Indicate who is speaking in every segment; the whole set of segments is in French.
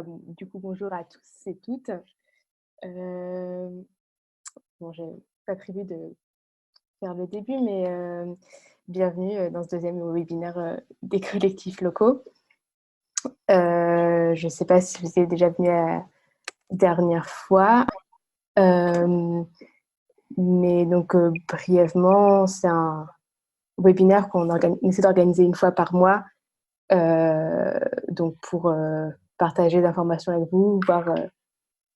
Speaker 1: bon, du coup, bonjour à tous et toutes. Bon, j'ai pas prévu de faire le début, mais bienvenue dans ce deuxième webinaire des collectifs locaux. Je ne sais pas si vous êtes déjà venu la dernière fois, mais donc brièvement, c'est un webinaire qu'on essaie d'organiser une fois par mois, donc pour partager d'informations avec vous, voir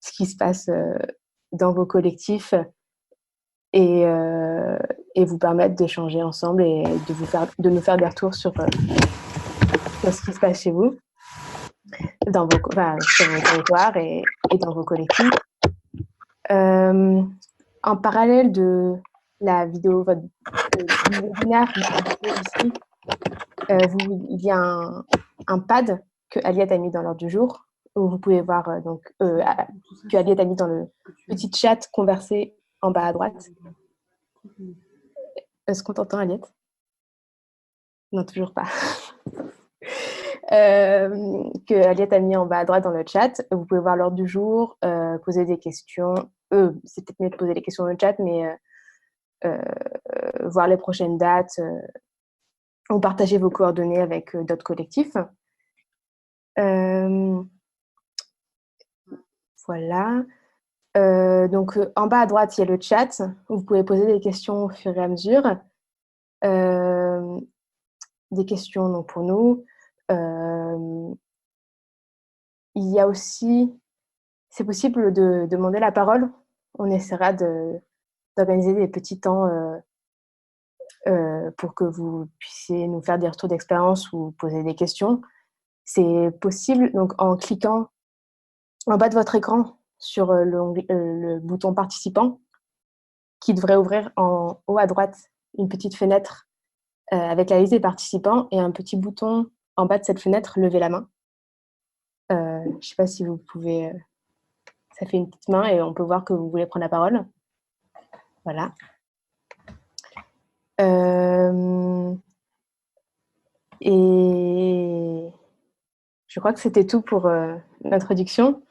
Speaker 1: ce qui se passe dans vos collectifs et vous permettre d'échanger ensemble et de nous faire des retours sur ce qui se passe chez vous, sur vos territoires et dans vos collectifs. En parallèle de la vidéo, du webinaire, ici, il y a un pad que Aliette a mis dans l'ordre du jour, où vous pouvez voir que Aliette a mis dans le petit chat conversé en bas à droite. Est-ce qu'on t'entend, Aliette? Non, toujours pas. Que Aliette a mis en bas à droite dans le chat. Vous pouvez voir l'ordre du jour, poser des questions. C'est peut-être mieux de poser les questions dans le chat, mais voir les prochaines dates ou partager vos coordonnées avec d'autres collectifs. Voilà. Donc, en bas à droite, il y a le chat. Vous pouvez poser des questions au fur et à mesure. Des questions donc, pour nous. Il y a aussi, c'est possible de demander la parole. On essaiera d'organiser des petits temps pour que vous puissiez nous faire des retours d'expérience ou poser des questions. C'est possible donc en cliquant en bas de votre écran sur le bouton participant qui devrait ouvrir en haut à droite une petite fenêtre avec la liste des participants et un petit bouton en bas de cette fenêtre, lever la main. Je ne sais pas si vous pouvez... ça fait une petite main et on peut voir que vous voulez prendre la parole. Voilà. Et je crois que c'était tout pour l'introduction.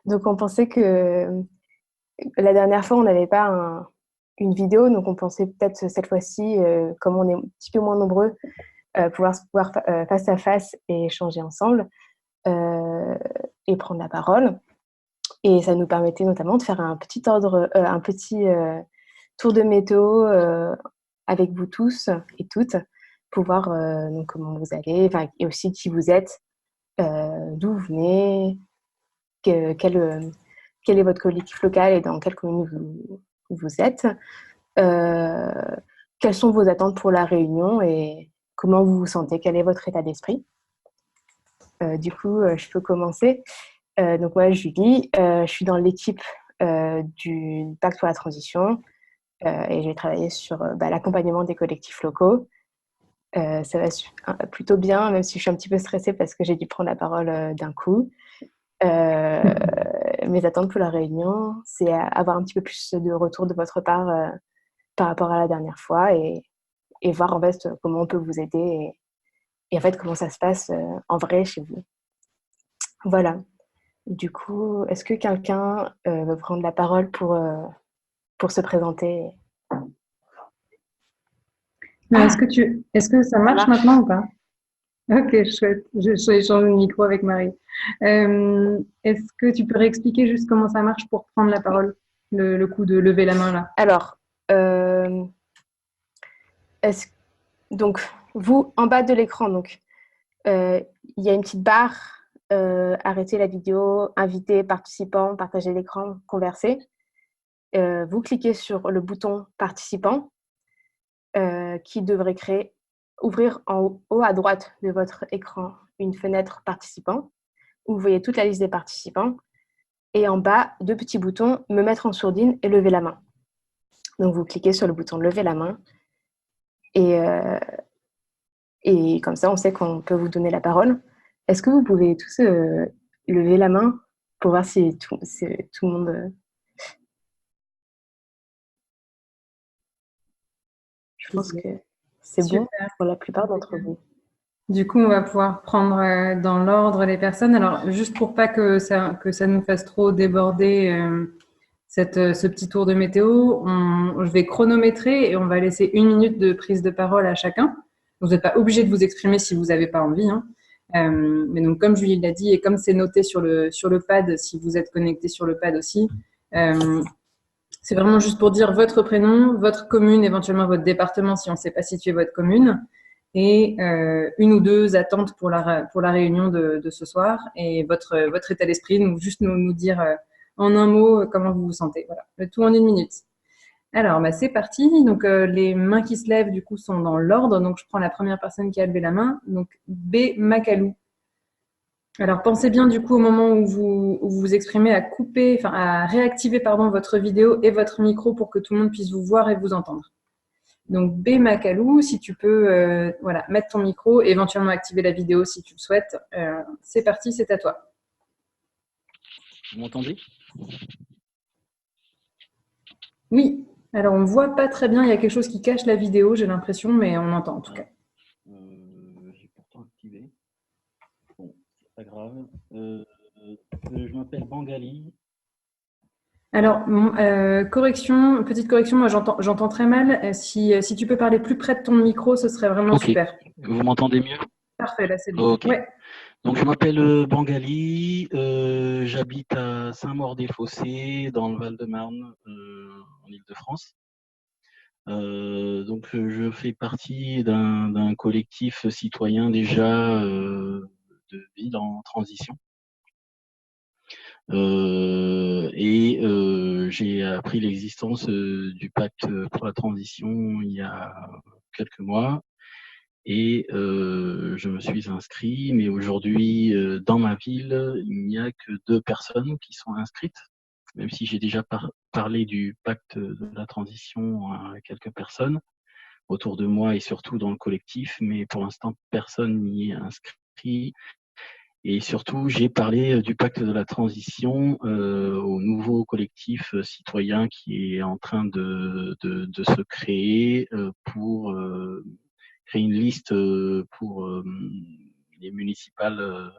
Speaker 1: Donc, on pensait que la dernière fois, on n'avait pas une vidéo. Donc, on pensait peut-être cette fois-ci, comme on est un petit peu moins nombreux, pouvoir se voir face à face et échanger ensemble et prendre la parole. Et ça nous permettait notamment de faire un petit tour de météo avec vous tous et toutes pour voir donc comment vous allez et aussi qui vous êtes, d'où vous venez, quel est votre collectif local et dans quelle commune vous êtes, quelles sont vos attentes pour la réunion et comment vous vous sentez, quel est votre état d'esprit. Du coup, je peux commencer. Donc moi, Julie, je suis dans l'équipe du Pacte pour la transition et j'ai travaillé sur l'accompagnement des collectifs locaux. Ça va plutôt bien, même si je suis un petit peu stressée parce que j'ai dû prendre la parole d'un coup. Mes attentes pour la réunion, c'est avoir un petit peu plus de retour de votre part par rapport à la dernière fois et voir en fait comment on peut vous aider et en fait comment ça se passe en vrai chez vous. Voilà. Du coup, est-ce que quelqu'un veut prendre la parole pour se présenter?
Speaker 2: Est-ce que ça marche maintenant ou pas? Ok, chouette. Je vais changer de micro avec Marie. Est-ce que tu peux réexpliquer juste comment ça marche pour prendre la parole, le coup de lever la main là?
Speaker 1: Alors, donc, vous, en bas de l'écran, donc, il y a une petite barre, arrêter la vidéo, inviter, participants, partager l'écran, converser. Vous cliquez sur le bouton participant qui devrait ouvrir en haut à droite de votre écran une fenêtre participant où vous voyez toute la liste des participants et en bas, deux petits boutons, me mettre en sourdine et lever la main. Donc, vous cliquez sur le bouton lever la main et comme ça, on sait qu'on peut vous donner la parole. Est-ce que vous pouvez tous lever la main pour voir si tout le monde... je pense que c'est bon
Speaker 2: Super.
Speaker 1: pour la plupart d'entre vous.
Speaker 2: Du coup, on va pouvoir prendre dans l'ordre les personnes. Alors, juste pour pas que ça nous fasse trop déborder ce petit tour de météo, je vais chronométrer et on va laisser 1 minute de prise de parole à chacun. Vous n'êtes pas obligé de vous exprimer si vous n'avez pas envie, hein. Mais donc, comme Julie l'a dit, et comme c'est noté sur le pad, si vous êtes connecté sur le pad aussi, c'est vraiment juste pour dire votre prénom, votre commune, éventuellement votre département si on ne sait pas situer votre commune, et 1 ou 2 attentes pour la réunion de ce soir, et votre état d'esprit, donc juste nous dire en un mot comment vous vous sentez. Voilà, le tout en 1 minute. Alors, bah, c'est parti. Donc, les mains qui se lèvent, du coup, sont dans l'ordre. Donc, je prends la première personne qui a levé la main. Donc, B. Macalou. Alors, pensez bien, du coup, au moment où vous exprimez, à réactiver, pardon, votre vidéo et votre micro pour que tout le monde puisse vous voir et vous entendre. Donc, B. Macalou, si tu peux, voilà, mettre ton micro, éventuellement activer la vidéo si tu le souhaites. C'est parti, c'est à toi.
Speaker 3: Vous m'entendez?
Speaker 2: Oui. Alors, on ne voit pas très bien, il y a quelque chose qui cache la vidéo, j'ai l'impression, mais on entend en tout cas.
Speaker 3: J'ai pourtant activé. Bon, c'est pas grave. Je m'appelle Bangali.
Speaker 2: Alors, petite correction, moi j'entends très mal. Si tu peux parler plus près de ton micro, ce serait vraiment super.
Speaker 3: Vous m'entendez mieux?
Speaker 2: Parfait, là c'est bon.
Speaker 3: Okay. Ouais. Donc je m'appelle Bangali, j'habite à Saint-Maur-des-Fossés, dans le Val-de-Marne, en Île-de-France. Donc je fais partie d'un collectif citoyen déjà de ville en transition. J'ai appris l'existence du pacte pour la transition il y a quelques mois et je me suis inscrit, mais aujourd'hui dans ma ville il n'y a que 2 personnes qui sont inscrites, même si j'ai déjà parlé du pacte de la transition à quelques personnes autour de moi et surtout dans le collectif, mais pour l'instant personne n'y est inscrit. Et surtout, j'ai parlé du pacte de la transition au nouveau collectif citoyen qui est en train de se créer pour créer une liste pour les municipales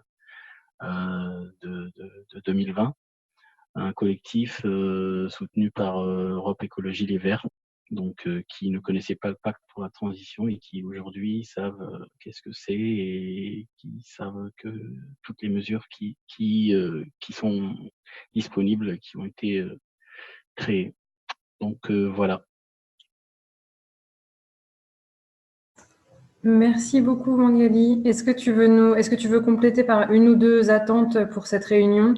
Speaker 3: de 2020. Un collectif soutenu par Europe Écologie Les Verts, donc qui ne connaissaient pas le pacte pour la transition et qui aujourd'hui savent qu'est-ce que c'est et qui savent que toutes les mesures qui sont disponibles, qui ont été créées. Donc voilà.
Speaker 2: Merci beaucoup Mangali. Est-ce que tu veux compléter par 1 ou 2 attentes pour cette réunion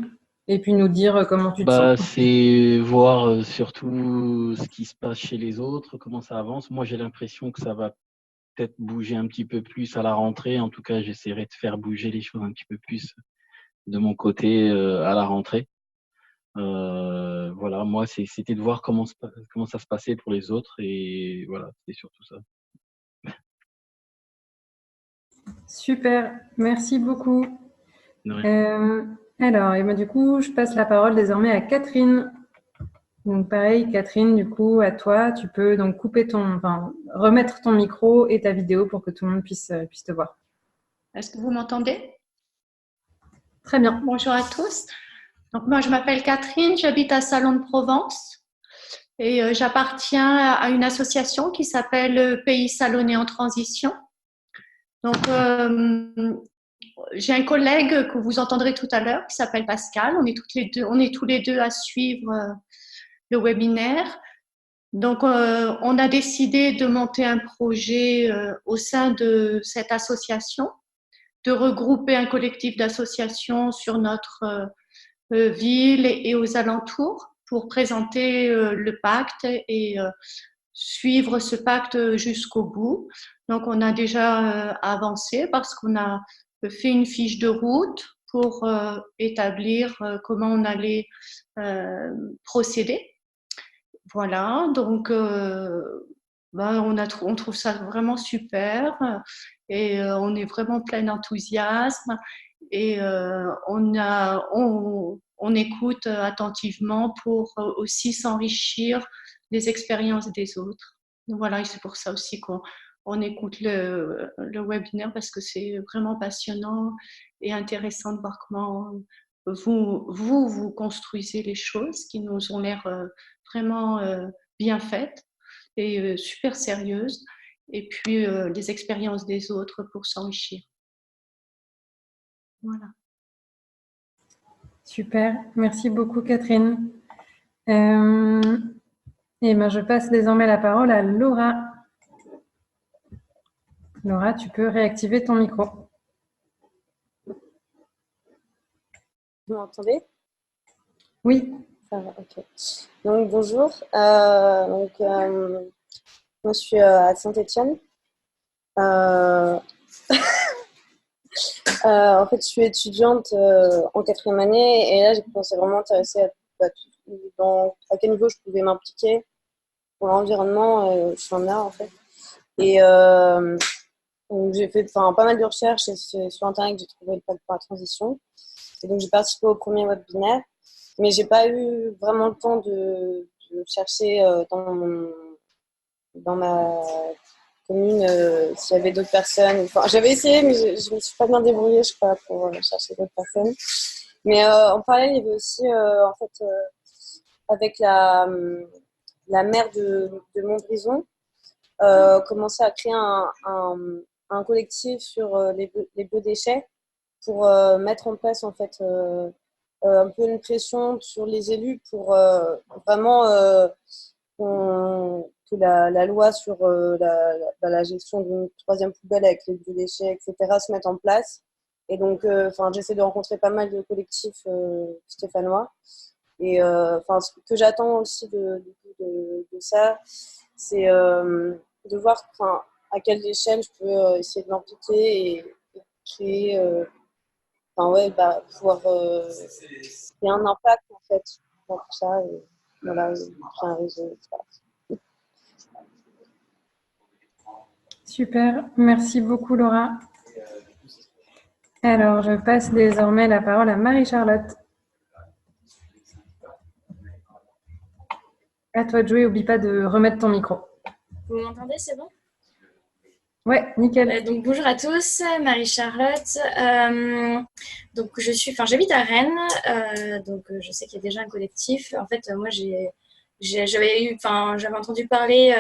Speaker 2: et puis nous dire comment tu te sens?
Speaker 3: C'est voir surtout ce qui se passe chez les autres, comment ça avance. Moi, j'ai l'impression que ça va peut-être bouger un petit peu plus à la rentrée. En tout cas, j'essaierai de faire bouger les choses un petit peu plus de mon côté à la rentrée. Voilà, moi, c'était de voir comment ça se passait pour les autres et voilà, c'est surtout ça.
Speaker 2: Super, merci beaucoup.
Speaker 3: Ouais.
Speaker 2: Alors, et ben, du coup, je passe la parole désormais à Catherine. Donc pareil, Catherine, du coup, à toi, tu peux donc remettre ton micro et ta vidéo pour que tout le monde puisse te voir.
Speaker 4: Est-ce que vous m'entendez?
Speaker 2: Très bien.
Speaker 4: Bonjour à tous. Donc moi, je m'appelle Catherine, j'habite à Salon de Provence et j'appartiens à une association qui s'appelle Pays Salonnais en Transition. Donc, j'ai un collègue que vous entendrez tout à l'heure qui s'appelle Pascal. On est tous les deux à suivre le webinaire. Donc, on a décidé de monter un projet au sein de cette association, de regrouper un collectif d'associations sur notre ville et aux alentours pour présenter le pacte et suivre ce pacte jusqu'au bout. Donc, on a déjà avancé parce qu'on a fait une fiche de route pour établir comment on allait procéder. Voilà, donc on trouve ça vraiment super et on est vraiment plein d'enthousiasme et on écoute attentivement pour aussi s'enrichir des expériences des autres. Donc voilà, et c'est pour ça aussi on écoute le webinaire parce que c'est vraiment passionnant et intéressant de voir comment vous construisez les choses qui nous ont l'air vraiment bien faites et super sérieuses. Et puis les expériences des autres pour s'enrichir. Voilà.
Speaker 2: Super, merci beaucoup Catherine. Et ben, je passe désormais la parole à Laura. Laura, tu peux réactiver ton micro.
Speaker 5: Vous m'entendez?
Speaker 2: Oui.
Speaker 5: Ça va, ok. Donc bonjour. Moi je suis à Saint-Étienne. En fait, je suis étudiante en 4e année et là j'ai commencé vraiment à m'intéresser à quel niveau je pouvais m'impliquer pour l'environnement. Je suis en art en fait. Et donc, j'ai fait pas mal de recherches et sur Internet j'ai trouvé le pacte pour la transition. Et donc j'ai participé au premier webinaire, mais j'ai pas eu vraiment le temps de chercher dans ma commune s'il y avait d'autres personnes. Enfin, j'avais essayé, mais je me suis pas bien débrouillée, je crois, pour chercher d'autres personnes. Mais en parallèle, il y avait aussi, en fait, avec la maire de Montbrison, commencer à créer un collectif sur les biodéchets pour mettre en place, en fait, un peu une pression sur les élus pour vraiment que la loi sur la gestion d'une troisième poubelle avec les biodéchets, etc., se mette en place. Et donc, j'essaie de rencontrer pas mal de collectifs stéphanois. Et ce que j'attends aussi de ça, c'est de voir à quelle échelle je peux essayer de m'impliquer et créer, pouvoir créer un impact en fait dans tout ça. Et voilà, créer un réseau, etc.
Speaker 2: Super, merci beaucoup Laura. Alors, je passe désormais la parole à Marie-Charlotte. À toi de jouer, n'oublie pas de remettre ton micro.
Speaker 6: Vous m'entendez, c'est bon?
Speaker 2: Ouais, nickel.
Speaker 6: Donc bonjour à tous, Marie-Charlotte. Donc j'habite à Rennes, donc je sais qu'il y a déjà un collectif. En fait, moi j'avais entendu parler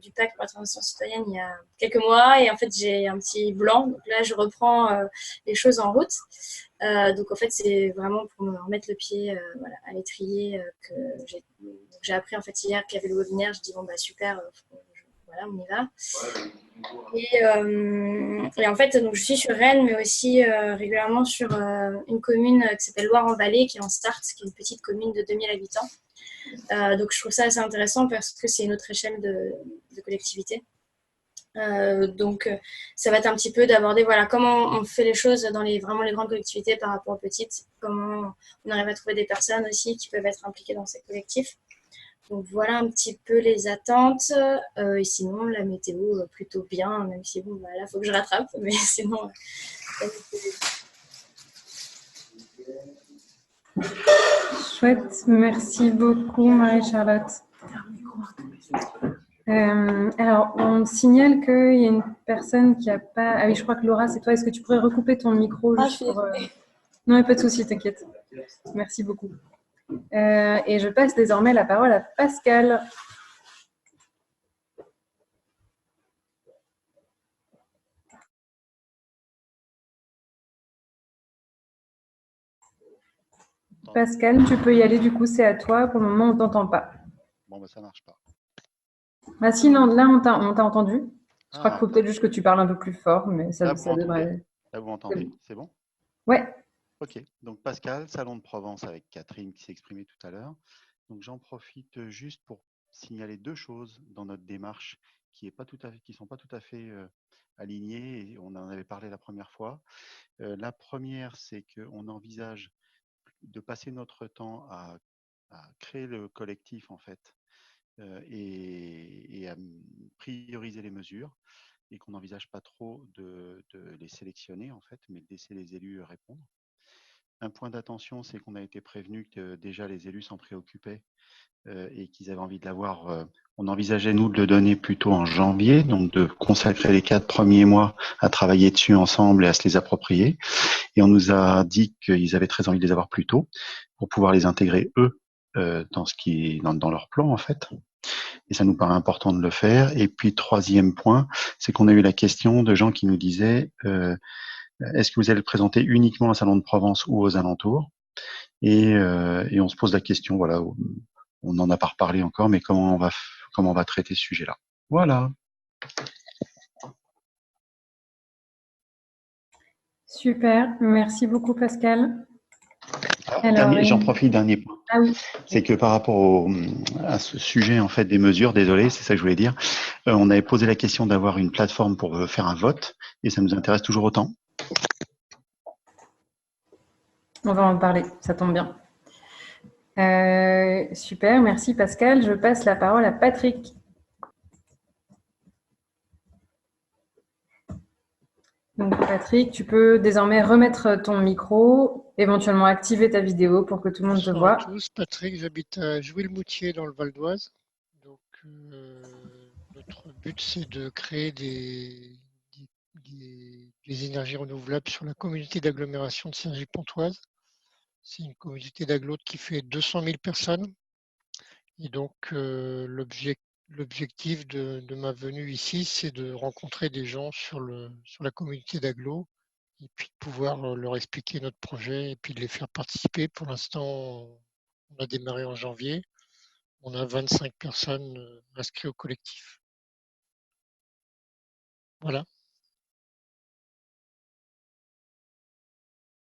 Speaker 6: du pacte pour la transition citoyenne il y a quelques mois et en fait j'ai un petit blanc. Donc là je reprends les choses en route. Donc en fait c'est vraiment pour me remettre le pied à l'étrier que j'ai appris en fait hier qu'il y avait le webinaire. Je dis bon bah super, voilà on y va. Et en fait, donc, je suis sur Rennes, mais aussi régulièrement sur une commune qui s'appelle Loire-en-Vallée, qui est en Sarthe, qui est une petite commune de 2000 habitants. Donc, je trouve ça assez intéressant parce que c'est une autre échelle de collectivité. Donc, ça va être un petit peu d'aborder comment on fait les choses dans vraiment les grandes collectivités par rapport aux petites, comment on arrive à trouver des personnes aussi qui peuvent être impliquées dans ces collectifs. Donc voilà un petit peu les attentes. Et sinon, la météo, plutôt bien, même si bon, là, il faut que je rattrape. Mais sinon,
Speaker 2: Chouette, merci beaucoup Marie-Charlotte. Alors, on me signale qu'il y a une personne qui n'a pas... Ah oui, je crois que Laura, c'est toi. Est-ce que tu pourrais recouper ton micro juste pour... Non, mais pas de souci, t'inquiète. Merci beaucoup. Et je passe désormais la parole à Pascal. Pascal, tu peux y aller, du coup, c'est à toi. Pour le moment, on ne t'entend pas.
Speaker 7: Bon, bah ça marche pas.
Speaker 2: Ah si, non, là, on t'a entendu. Je crois qu'il faut peut-être juste que tu parles un peu plus fort, mais ça devrait...
Speaker 7: Là, vous m'entendez, c'est bon?
Speaker 2: Ouais.
Speaker 7: Ok, donc Pascal, Salon de Provence avec Catherine qui s'est exprimée tout à l'heure. Donc j'en profite juste pour signaler deux choses dans notre démarche qui sont pas tout à fait alignées, et on en avait parlé la première fois. La première, c'est qu'on envisage de passer notre temps à créer le collectif en fait et à prioriser les mesures, et qu'on n'envisage pas trop de les sélectionner en fait, mais de laisser les élus répondre. Un point d'attention, c'est qu'on a été prévenu que déjà les élus s'en préoccupaient et qu'ils avaient envie de l'avoir. On envisageait, nous, de le donner plutôt en janvier, donc de consacrer les 4 premiers mois à travailler dessus ensemble et à se les approprier. Et on nous a dit qu'ils avaient très envie de les avoir plus tôt pour pouvoir les intégrer, eux, dans leur plan, en fait. Et ça nous paraît important de le faire. Et puis, troisième point, c'est qu'on a eu la question de gens qui nous disaient est-ce que vous allez le présenter uniquement au Salon de Provence ou aux alentours et on se pose la question, voilà, on n'en a pas reparlé encore, mais comment on va traiter ce sujet-là. Voilà.
Speaker 2: Super, merci beaucoup Pascal.
Speaker 7: J'en profite, dernier point.
Speaker 2: Ah oui.
Speaker 7: C'est que par rapport à ce sujet en fait des mesures, désolé, c'est ça que je voulais dire, on avait posé la question d'avoir une plateforme pour faire un vote et ça nous intéresse toujours autant.
Speaker 2: On va en parler, ça tombe bien. Super, merci Pascal. Je passe la parole à Patrick. Donc Patrick, tu peux désormais remettre ton micro, éventuellement activer ta vidéo pour que tout le monde te voit.
Speaker 8: Bonjour à tous, Patrick, j'habite à Jouy-le-Moutier dans le Val d'Oise. Donc notre but c'est de créer des énergies renouvelables sur la communauté d'agglomération de Cergy-Pontoise. C'est une communauté d'agglo qui fait 200 000 personnes. Et donc l'objectif de ma venue ici, c'est de rencontrer des gens sur la communauté d'agglo et puis de pouvoir leur expliquer notre projet et puis de les faire participer. Pour l'instant, on a démarré en janvier. On a 25 personnes inscrites au collectif. Voilà.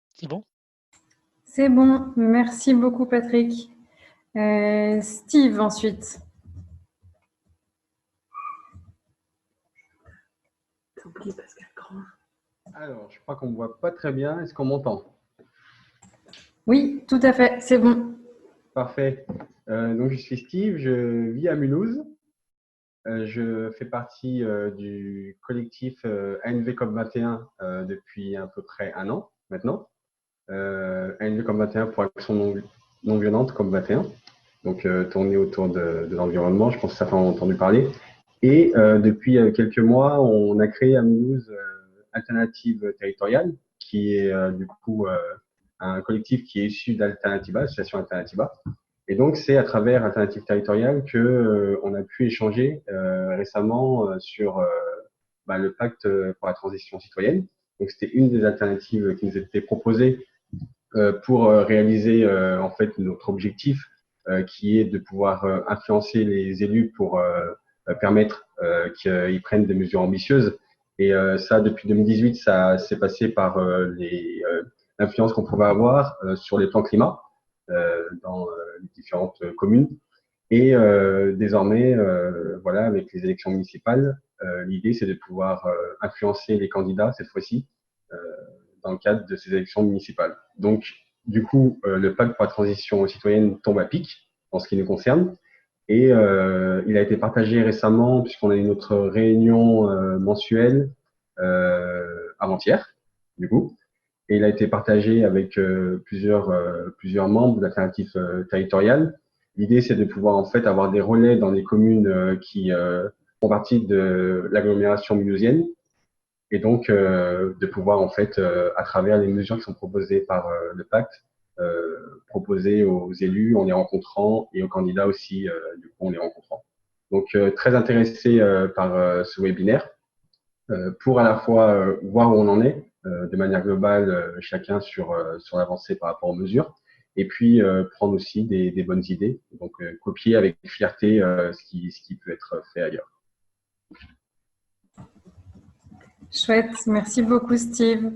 Speaker 8: C'est bon?
Speaker 2: C'est bon, merci beaucoup Patrick. Steve ensuite.
Speaker 9: Alors, je crois qu'on ne me voit pas très bien. Est-ce qu'on m'entend?
Speaker 2: Oui, tout à fait, c'est bon.
Speaker 9: Parfait. Donc, je suis Steve, je vis à Mulhouse. Je fais partie du collectif ANV COP21 depuis à peu près un an maintenant. ANV COP21 pour Action non violente COP21. Donc, tourner autour de l'environnement, je pense que certains ont entendu parler. Et depuis quelques mois, on a créé à Mulhouse Alternative Territoriale, qui est du coup un collectif qui est issu d'Alternativa, l'association Alternativa. Et donc, c'est à travers Alternative Territoriale que on a pu échanger récemment sur le pacte pour la transition citoyenne. Donc, c'était une des alternatives qui nous était proposée pour réaliser en fait notre objectif, qui est de pouvoir influencer les élus pour permettre qu'ils prennent des mesures ambitieuses. Et ça, depuis 2018, ça s'est passé par l'influence qu'on pouvait avoir sur les plans climat dans les différentes communes. Et désormais, voilà, avec les élections municipales, l'idée c'est de pouvoir influencer les candidats cette fois-ci dans le cadre de ces élections municipales. Donc, du coup, le pacte pour la transition citoyenne tombe à pic en ce qui nous concerne. Et il a été partagé récemment puisqu'on a eu notre réunion mensuelle avant-hier, du coup. Et il a été partagé avec plusieurs membres de l'Alternative Territoriale. L'idée, c'est de pouvoir en fait avoir des relais dans les communes qui font partie de l'agglomération mulhousienne, et donc de pouvoir en fait, à travers les mesures qui sont proposées par le pacte, proposer aux élus en les rencontrant et aux candidats aussi, du coup, en les rencontrant. Donc très intéressé par ce webinaire pour à la fois voir où on en est de manière globale, chacun sur l'avancée par rapport aux mesures, et puis prendre aussi des bonnes idées, donc copier avec fierté ce qui peut être fait ailleurs.
Speaker 2: Chouette, merci beaucoup Steve.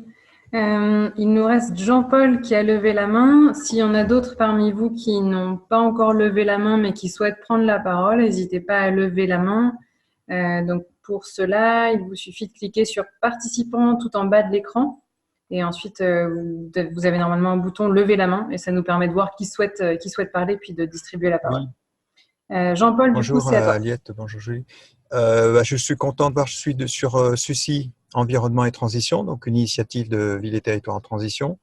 Speaker 2: Il nous reste Jean-Paul qui a levé la main. S'il y en a d'autres parmi vous qui n'ont pas encore levé la main mais qui souhaitent prendre la parole, n'hésitez pas à lever la main. Donc pour cela, il vous suffit de cliquer sur participant tout en bas de l'écran et ensuite vous avez normalement un bouton lever la main et ça nous permet de voir qui souhaite parler puis de distribuer la parole. Jean-Paul, du coup, c'est à toi.
Speaker 10: Aliette, bonjour Julie. Je suis content de voir, je suis sur SUCI, Environnement et Transition, donc une initiative de Ville et Territoires en Transition.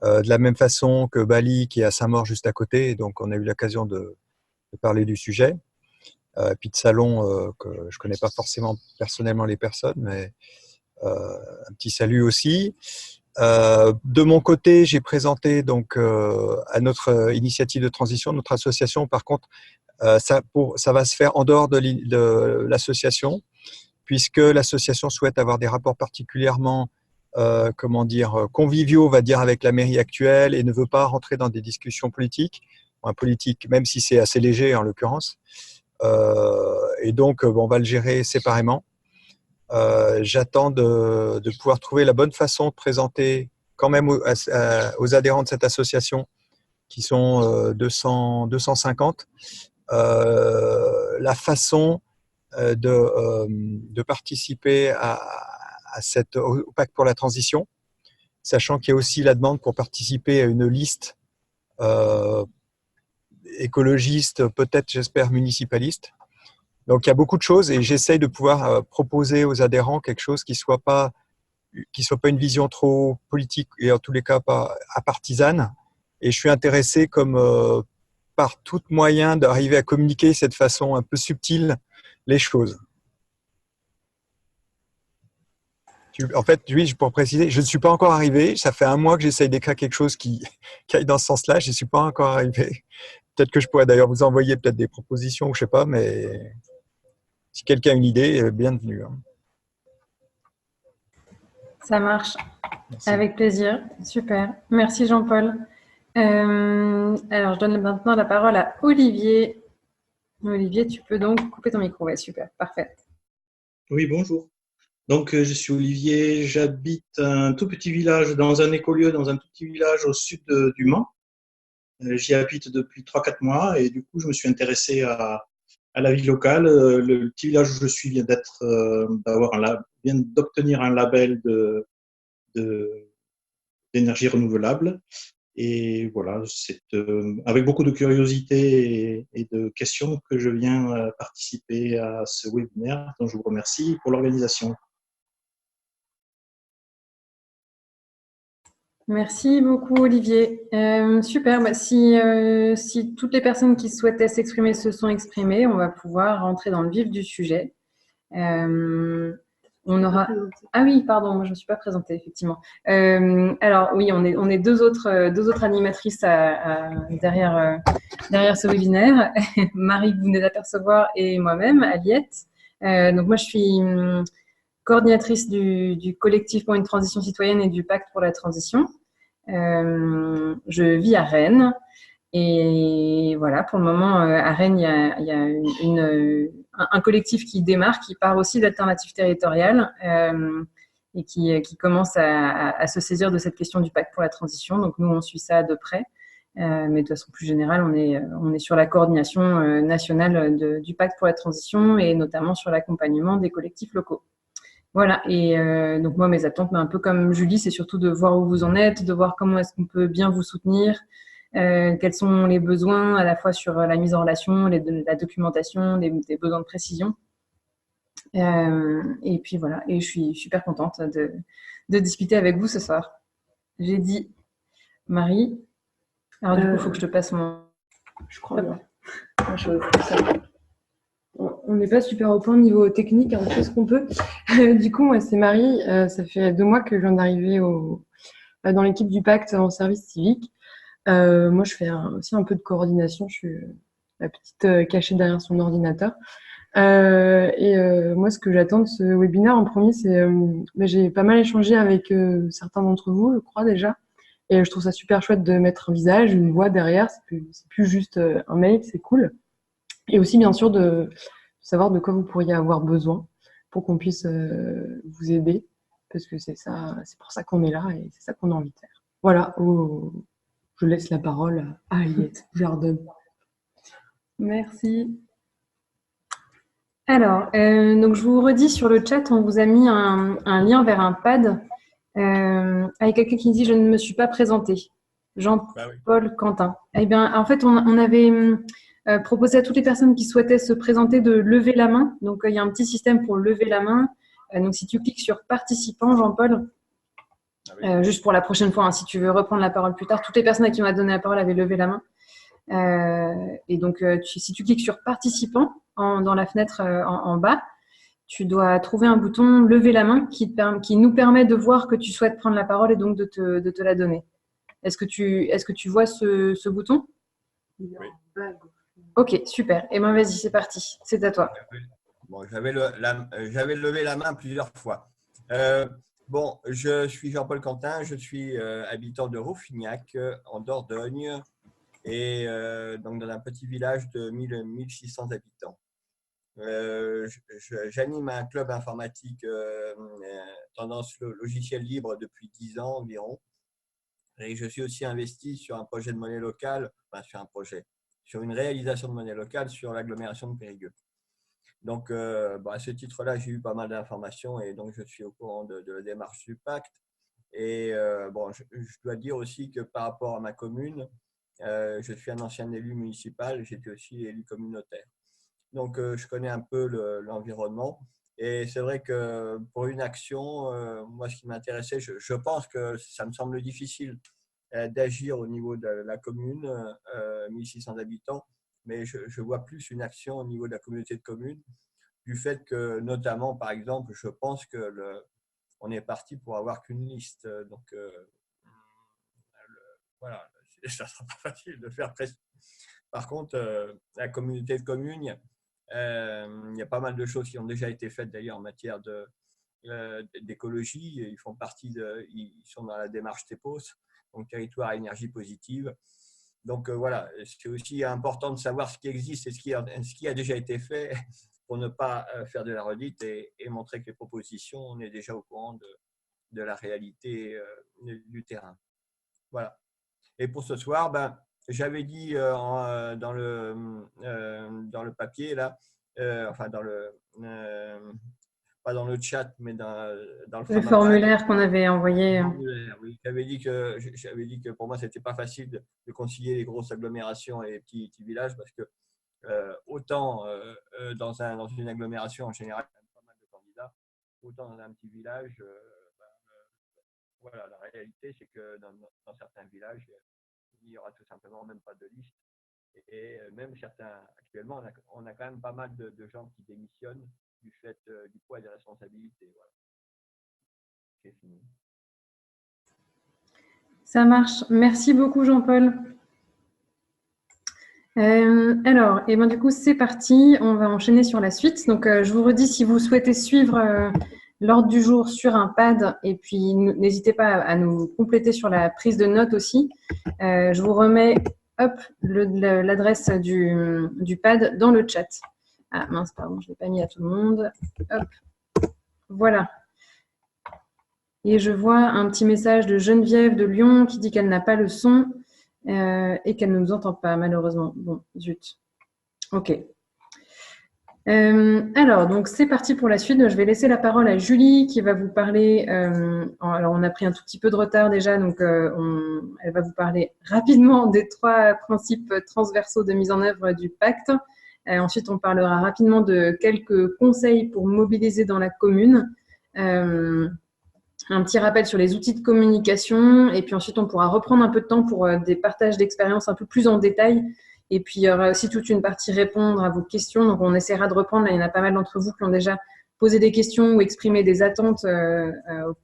Speaker 10: de la même façon que Bali, qui est à Saint-Maur juste à côté. Donc, on a eu l'occasion de parler du sujet. Puis de Salon, que je connais pas forcément personnellement les personnes, mais un petit salut aussi. De mon côté, j'ai présenté donc à notre initiative de transition, notre association. Par contre, ça va se faire en dehors de l'association, puisque l'association souhaite avoir des rapports particulièrement conviviaux, on va dire, avec la mairie actuelle, et ne veut pas rentrer dans des discussions politiques, même si c'est assez léger en l'occurrence. Et donc, on va le gérer séparément. J'attends de pouvoir trouver la bonne façon de présenter quand même aux adhérents de cette association, qui sont 250, la façon de participer au pacte pour la transition, sachant qu'il y a aussi la demande pour participer à une liste écologiste, peut-être, j'espère, municipaliste. Donc, il y a beaucoup de choses et j'essaye de pouvoir proposer aux adhérents quelque chose qui soit pas une vision trop politique et en tous les cas pas partisane. Et je suis intéressé par tout moyen d'arriver à communiquer de cette façon un peu subtile les choses. En fait, oui, pour préciser, je ne suis pas encore arrivé. Ça fait 1 mois que j'essaye d'écrire quelque chose qui aille dans ce sens-là. Je ne suis pas encore arrivé. Peut-être que je pourrais d'ailleurs vous envoyer peut-être des propositions, je ne sais pas, mais si quelqu'un a une idée, bienvenue.
Speaker 2: Ça marche.
Speaker 10: Merci.
Speaker 2: Avec plaisir. Super. Merci Jean-Paul. Alors, je donne maintenant la parole à Olivier. Olivier, tu peux donc couper ton micro. Ouais, super. Parfait.
Speaker 11: Oui, bonjour. Donc, je suis Olivier. J'habite un tout petit village, dans un écolieu, dans un tout petit village au sud du Mans. J'y habite depuis 3-4 mois et du coup, je me suis intéressé à la vie locale. Le petit village où je suis vient d'obtenir un label d'énergie renouvelable. Et voilà, c'est avec beaucoup de curiosité et de questions que je viens participer à ce webinaire, dont je vous remercie pour l'organisation.
Speaker 2: Merci beaucoup Olivier. Super, si toutes les personnes qui souhaitaient s'exprimer se sont exprimées, on va pouvoir rentrer dans le vif du sujet. On aura... Ah oui, pardon, moi je ne me suis pas présentée, effectivement. Alors oui, on est deux autres animatrices derrière ce webinaire, Marie que vous venez d'apercevoir et moi-même, Aliette. Donc moi je suis coordinatrice du collectif pour une transition citoyenne et du pacte pour la transition. Je vis à Rennes et voilà, pour le moment à Rennes il y a un collectif qui démarre, qui part aussi d'Alternatives territoriales et qui commence à se saisir de cette question du pacte pour la transition. Donc nous on suit ça de près, mais de façon plus générale on est sur la coordination nationale du pacte pour la transition et notamment sur l'accompagnement des collectifs locaux. Voilà, et donc moi, mes attentes, un peu comme Julie, c'est surtout de voir où vous en êtes, de voir comment est-ce qu'on peut bien vous soutenir, quels sont les besoins à la fois sur la mise en relation, la documentation, des besoins de précision. Et puis voilà, et je suis super contente de discuter avec vous ce soir. J'ai dit Marie. Alors du coup, il faut que je te passe mon...
Speaker 12: Je crois bien. On n'est pas super au point niveau technique, on fait ce qu'on peut. Du coup, moi, c'est Marie. Ça fait 2 mois que je viens d'arriver dans l'équipe du pacte en service civique. Moi, je fais aussi un peu de coordination. Je suis la petite cachée derrière son ordinateur. Moi, ce que j'attends de ce webinaire en premier, c'est j'ai pas mal échangé avec certains d'entre vous, je crois déjà. Et je trouve ça super chouette de mettre un visage, une voix derrière. C'est plus juste un mail, c'est cool. Et aussi, bien sûr, de savoir de quoi vous pourriez avoir besoin pour qu'on puisse vous aider, parce que c'est pour ça qu'on est là et c'est ça qu'on a envie de faire. Voilà, je laisse la parole à Aliette, je la redonne.
Speaker 2: Merci. Alors, donc je vous redis sur le chat, on vous a mis un lien vers un pad avec quelqu'un qui dit « Je ne me suis pas présenté ». Jean-Paul Quentin. Eh bien, en fait, on avait proposé à toutes les personnes qui souhaitaient se présenter de lever la main. Donc, il y a un petit système pour lever la main. Donc, si tu cliques sur « Participant », Jean-Paul, Juste pour la prochaine fois, hein, si tu veux reprendre la parole plus tard. Toutes les personnes à qui on a donné la parole avaient levé la main. Et donc, si tu cliques sur participant dans la fenêtre en bas, tu dois trouver un bouton lever la main qui nous permet de voir que tu souhaites prendre la parole et donc de te la donner. Est-ce que tu vois ce bouton?
Speaker 13: Oui.
Speaker 2: Ok, super. Eh bien, vas-y, c'est parti. C'est à toi.
Speaker 13: Bon, j'avais levé la main plusieurs fois. Bon, je suis Jean-Paul Quentin, je suis habitant de Rouffignac, en Dordogne, et donc dans un petit village de 1600 habitants. J'anime un club informatique tendance logiciel libre depuis 10 ans environ. Et je suis aussi investi sur un projet de monnaie locale, enfin sur une réalisation de monnaie locale sur l'agglomération de Périgueux. Donc, à ce titre-là, j'ai eu pas mal d'informations et donc je suis au courant de la démarche du pacte. Et je dois dire aussi que par rapport à ma commune, je suis un ancien élu municipal, j'étais aussi élu communautaire. Donc, je connais un peu l'environnement. Et c'est vrai que pour une action, moi, ce qui m'intéressait, je pense que ça me semble difficile d'agir au niveau de la commune, 1600 habitants, mais je vois plus une action au niveau de la communauté de communes, du fait que, notamment, par exemple, je pense que on est parti pour avoir qu'une liste. Donc, voilà, ça ne sera pas facile de faire pression. Par contre, la communauté de communes, il y a pas mal de choses qui ont déjà été faites d'ailleurs en matière d'écologie. Ils sont dans la démarche TEPOS, donc territoire à énergie positive. Donc voilà, c'est aussi important de savoir ce qui existe et ce qui a déjà été fait pour ne pas faire de la redite et montrer que les propositions, on est déjà au courant de la réalité du terrain. Voilà. Et pour ce soir, j'avais dit dans le papier, là, pas dans le chat, mais dans
Speaker 2: le formulaire qu'on avait envoyé.
Speaker 13: Oui, j'avais dit que pour moi, ce n'était pas facile de concilier les grosses agglomérations et les petits villages parce que autant dans une agglomération, en général, il y a pas mal de candidats, autant dans un petit village, voilà, la réalité, c'est que dans certains villages, il n'y aura tout simplement même pas de liste. Et même actuellement, on a quand même pas mal de gens qui démissionnent du fait du poids des responsabilités. Voilà. C'est fini.
Speaker 2: Ça marche. Merci beaucoup, Jean-Paul. Alors, du coup, c'est parti. On va enchaîner sur la suite. Donc, je vous redis, si vous souhaitez suivre l'ordre du jour sur un pad, et puis n'hésitez pas à nous compléter sur la prise de notes aussi. Je vous remets l'adresse du pad dans le chat. Ah mince, pardon, je ne l'ai pas mis à tout le monde. Hop, voilà. Et je vois un petit message de Geneviève de Lyon qui dit qu'elle n'a pas le son et qu'elle ne nous entend pas, malheureusement. Bon, zut. Ok. Alors, donc c'est parti pour la suite. Je vais laisser la parole à Julie qui va vous parler. Alors, on a pris un tout petit peu de retard déjà, donc elle va vous parler rapidement des 3 principes transversaux de mise en œuvre du pacte. Ensuite, on parlera rapidement de quelques conseils pour mobiliser dans la commune. Un petit rappel sur les outils de communication. Et puis ensuite, on pourra reprendre un peu de temps pour des partages d'expériences un peu plus en détail. Et puis, il y aura aussi toute une partie répondre à vos questions. Donc, on essaiera de reprendre. Là, il y en a pas mal d'entre vous qui ont déjà posé des questions ou exprimé des attentes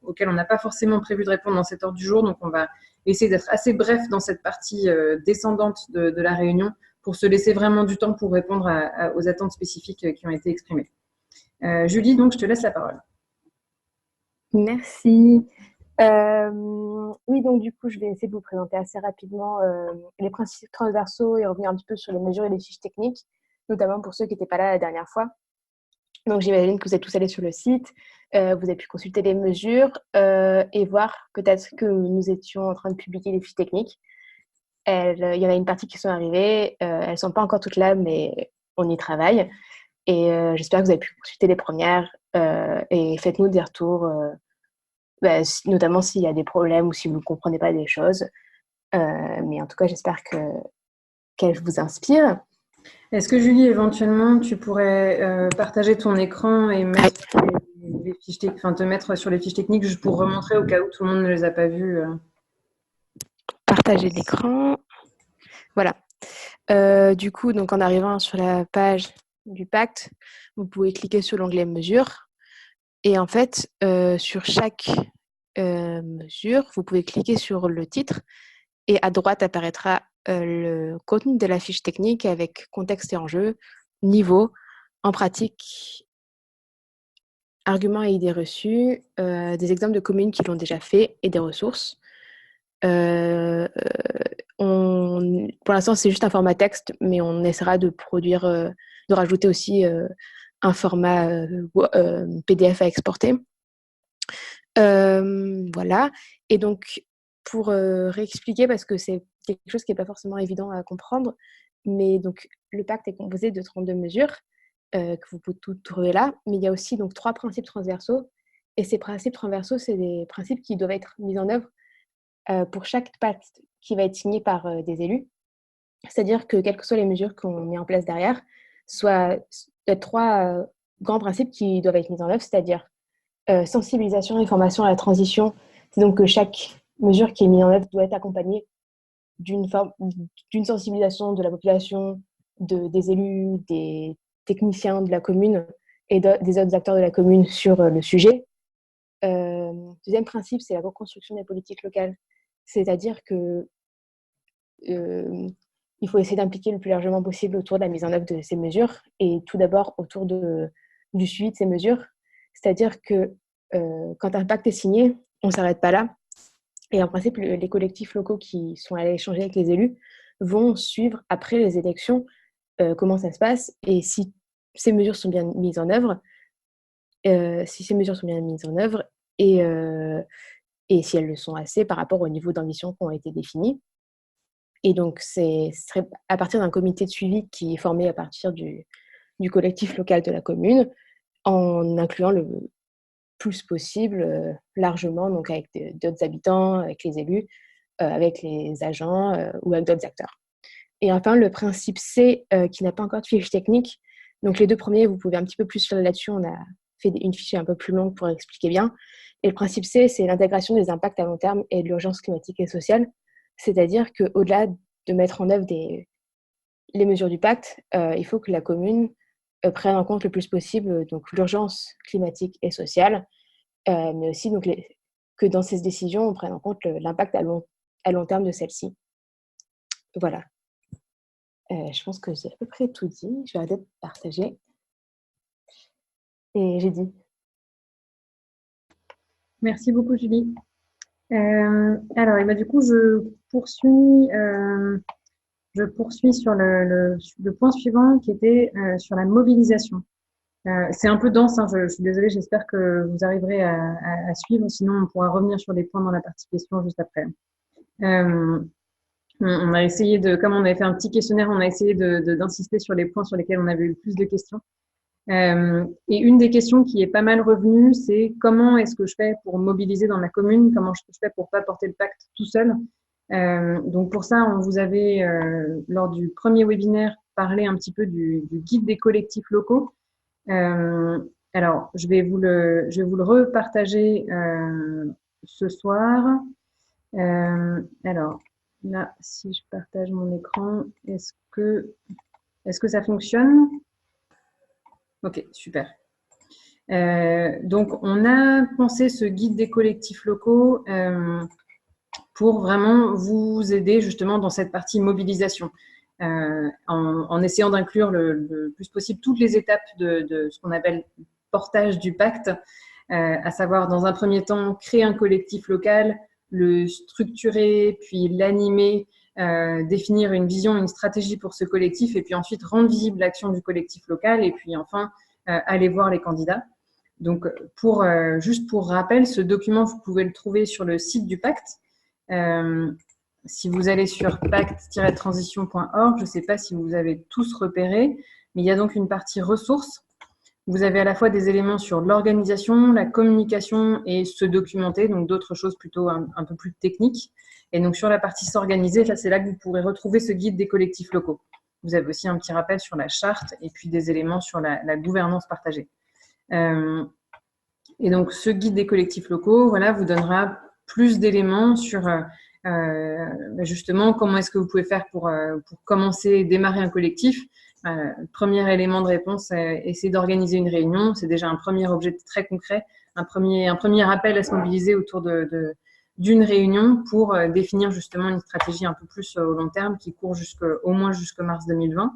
Speaker 2: auxquelles on n'a pas forcément prévu de répondre dans cet ordre du jour. Donc, on va essayer d'être assez bref dans cette partie descendante de la réunion pour se laisser vraiment du temps pour répondre aux attentes spécifiques qui ont été exprimées. Julie, donc, je te laisse la parole.
Speaker 1: Merci. Oui, donc du coup, je vais essayer de vous présenter assez rapidement les principes transversaux et revenir un petit peu sur les mesures et les fiches techniques, notamment pour ceux qui n'étaient pas là la dernière fois. Donc, j'imagine que vous êtes tous allés sur le site, vous avez pu consulter les mesures et voir peut-être que nous étions en train de publier les fiches techniques. Il y en a une partie qui sont arrivées, elles ne sont pas encore toutes là, mais on y travaille. Et j'espère que vous avez pu consulter les premières et faites-nous des retours. Notamment s'il y a des problèmes ou si vous ne comprenez pas des choses. Mais en tout cas, j'espère qu'elle vous inspire.
Speaker 2: Est-ce que Julie, éventuellement, tu pourrais partager ton écran et mettre les fiches te mettre sur les fiches techniques juste pour remontrer au cas où tout le monde ne les a pas vues.
Speaker 1: Partager l'écran. Voilà. Du coup, donc en arrivant sur la page du pacte, vous pouvez cliquer sur l'onglet mesures. Et en fait, sur chaque mesure, vous pouvez cliquer sur le titre et à droite apparaîtra le contenu de la fiche technique avec contexte et enjeu, niveau, en pratique, arguments et idées reçues, des exemples de communes qui l'ont déjà fait et des ressources. Pour l'instant, c'est juste un format texte, mais on essaiera de de rajouter aussi un format PDF à exporter. Voilà. Et donc, pour réexpliquer, parce que c'est quelque chose qui n'est pas forcément évident à comprendre, mais donc le pacte est composé de 32 mesures que vous pouvez tout trouver là, mais il y a aussi donc 3 principes transversaux. Et ces principes transversaux, c'est des principes qui doivent être mis en œuvre pour chaque pacte qui va être signé par des élus. C'est-à-dire que quelles que soient les mesures qu'on met en place derrière, il y a 3 grands principes qui doivent être mis en œuvre, c'est-à-dire sensibilisation et formation à la transition. C'est donc que chaque mesure qui est mise en œuvre doit être accompagnée d'une sensibilisation de la population, des élus, des techniciens de la commune et des autres acteurs de la commune sur le sujet. Deuxième principe, c'est la reconstruction des politiques locales. C'est-à-dire que il faut essayer d'impliquer le plus largement possible autour de la mise en œuvre de ces mesures et tout d'abord autour du suivi de ces mesures. C'est-à-dire que quand un pacte est signé, on ne s'arrête pas là. Et en principe, les collectifs locaux qui sont allés échanger avec les élus vont suivre après les élections comment ça se passe et si ces mesures sont bien mises en œuvre, et si si elles le sont assez par rapport au niveau d'ambition qui ont été définis. Et donc, ce serait à partir d'un comité de suivi qui est formé à partir du collectif local de la commune, en incluant le plus possible, largement, donc avec d'autres habitants, avec les élus, avec les agents ou avec d'autres acteurs. Et enfin, le principe C, qui n'a pas encore de fiche technique. Donc, les 2 premiers, vous pouvez un petit peu plus là-dessus. On a fait une fiche un peu plus longue pour expliquer bien. Et le principe C, c'est l'intégration des impacts à long terme et de l'urgence climatique et sociale. C'est-à-dire qu'au-delà de mettre en œuvre les mesures du pacte, il faut que la commune prenne en compte le plus possible donc l'urgence climatique et sociale, mais aussi donc, que dans ces décisions, on prenne en compte l'impact à long terme de celle-ci. Voilà. Je pense que j'ai à peu près tout dit. Je vais arrêter de partager. Et j'ai dit.
Speaker 2: Merci beaucoup, Julie. Alors, et du coup, je poursuis sur le point suivant qui était sur la mobilisation. C'est un peu dense, hein, je suis désolée, j'espère que vous arriverez à suivre, sinon on pourra revenir sur des points dans la partie questions juste après. On a essayé comme on avait fait un petit questionnaire, on a essayé d'insister sur les points sur lesquels on avait eu le plus de questions. Et une des questions qui est pas mal revenue, c'est comment est-ce que je fais pour mobiliser dans ma commune, comment je fais pour pas porter le pacte tout seul. Donc pour ça, on vous avait, lors du premier webinaire, parlé un petit peu du guide des collectifs locaux. Alors, je vais vous le repartager ce soir. Alors, là, si je partage mon écran, est-ce que ça fonctionne? Ok, super. Donc, on a pensé ce guide des collectifs locaux pour vraiment vous aider justement dans cette partie mobilisation, en essayant d'inclure le plus possible toutes les étapes de ce qu'on appelle portage du pacte, à savoir dans un premier temps créer un collectif local, le structurer, puis l'animer, définir une vision, une stratégie pour ce collectif, et puis ensuite rendre visible l'action du collectif local, et puis enfin aller voir les candidats. Donc, juste pour rappel, ce document, vous pouvez le trouver sur le site du pacte. Si vous allez sur pacte-transition.org, je ne sais pas si vous avez tous repéré, mais il y a donc une partie ressources. Vous avez à la fois des éléments sur l'organisation, la communication et se documenter, donc d'autres choses plutôt un peu plus techniques. Et donc sur la partie s'organiser, c'est là que vous pourrez retrouver ce guide des collectifs locaux. Vous avez aussi un petit rappel sur la charte et puis des éléments sur la gouvernance partagée. Et donc, ce guide des collectifs locaux, voilà, vous donnera plus d'éléments sur justement comment est-ce que vous pouvez faire pour commencer, démarrer un collectif. Premier élément de réponse, essayer d'organiser une réunion. C'est déjà un premier objet très concret, un premier appel à se mobiliser autour d'une réunion pour définir justement une stratégie un peu plus au long terme qui court au moins jusqu'au mars 2020.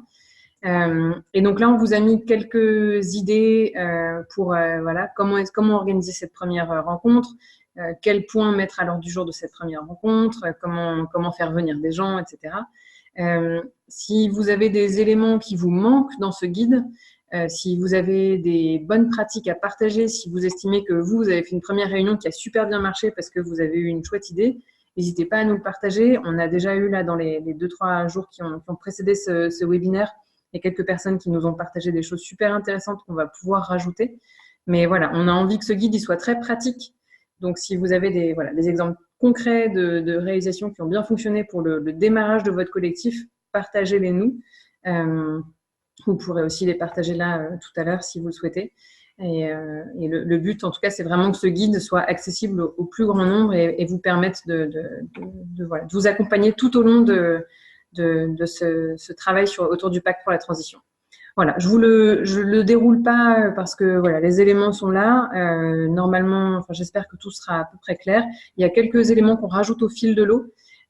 Speaker 2: Et donc là, on vous a mis quelques idées pour voilà, comment organiser cette première rencontre, quels points mettre à l'ordre du jour de cette première rencontre, comment faire venir des gens, etc. Si vous avez des éléments qui vous manquent dans ce guide, si vous avez des bonnes pratiques à partager, si vous estimez que vous avez fait une première réunion qui a super bien marché parce que vous avez eu une chouette idée, n'hésitez pas à nous le partager. On a déjà eu là dans les 2-3 jours qui ont précédé ce webinaire, il y a quelques personnes qui nous ont partagé des choses super intéressantes qu'on va pouvoir rajouter. Mais voilà, on a envie que ce guide il soit très pratique. Donc, si vous avez des exemples concrets de réalisations qui ont bien fonctionné pour le démarrage de votre collectif, partagez-les nous. Vous pourrez aussi les partager là tout à l'heure si vous le souhaitez. Et le but, en tout cas, c'est vraiment que ce guide soit accessible au plus grand nombre et vous permette de vous accompagner tout au long de ce travail autour du pacte pour la transition. Voilà, je le déroule pas parce que voilà, les éléments sont là. Normalement, enfin, j'espère que tout sera à peu près clair. Il y a quelques éléments qu'on rajoute au fil de l'eau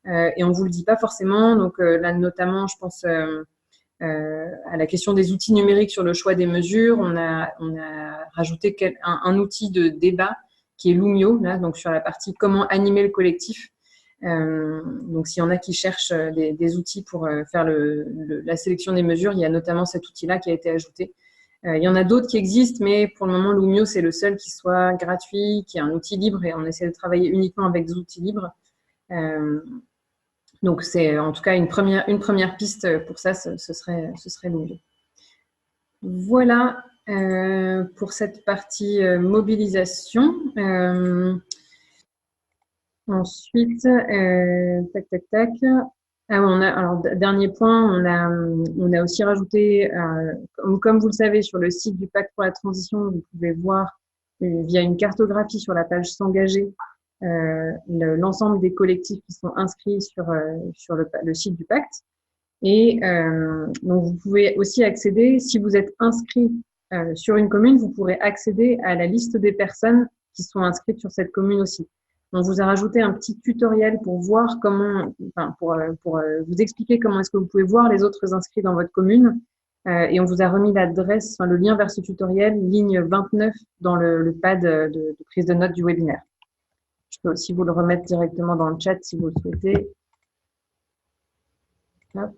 Speaker 2: et on vous le dit pas forcément. Donc là, notamment, je pense à la question des outils numériques sur le choix des mesures. On a rajouté un outil de débat qui est Lumio, là, donc sur la partie comment animer le collectif. Donc, s'il y en a qui cherchent des outils pour faire la sélection des mesures, il y a notamment cet outil-là qui a été ajouté. Il y en a d'autres qui existent, mais pour le moment, Lumio, c'est le seul qui soit gratuit, qui est un outil libre, et on essaie de travailler uniquement avec des outils libres. Donc, c'est en tout cas une première piste pour ça, ce serait Lumio. Voilà pour cette partie mobilisation. Ensuite, tac. Alors, dernier point, on a aussi rajouté, comme vous le savez, sur le site du Pacte pour la transition, vous pouvez voir via une cartographie sur la page S'engager l'ensemble des collectifs qui sont inscrits sur le site du Pacte. Et donc, vous pouvez aussi accéder, si vous êtes inscrit sur une commune, vous pourrez accéder à la liste des personnes qui sont inscrites sur cette commune aussi. On vous a rajouté un petit tutoriel pour voir pour vous expliquer comment est-ce que vous pouvez voir les autres inscrits dans votre commune. Et on vous a remis l'adresse, le lien vers ce tutoriel, ligne 29 dans le pad de prise de notes du webinaire. Je peux aussi vous le remettre directement dans le chat si vous le souhaitez. Hop.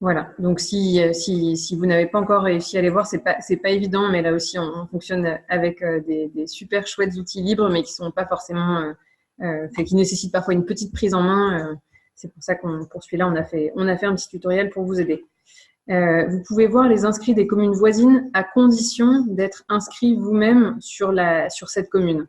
Speaker 2: Voilà, donc si vous n'avez pas encore réussi à les voir, c'est pas évident, mais là aussi on fonctionne avec des super chouettes outils libres, mais qui sont pas forcément, qui nécessitent parfois une petite prise en main. C'est pour ça pour celui-là, on a fait un petit tutoriel pour vous aider. Vous pouvez voir les inscrits des communes voisines à condition d'être inscrit vous-même sur cette commune.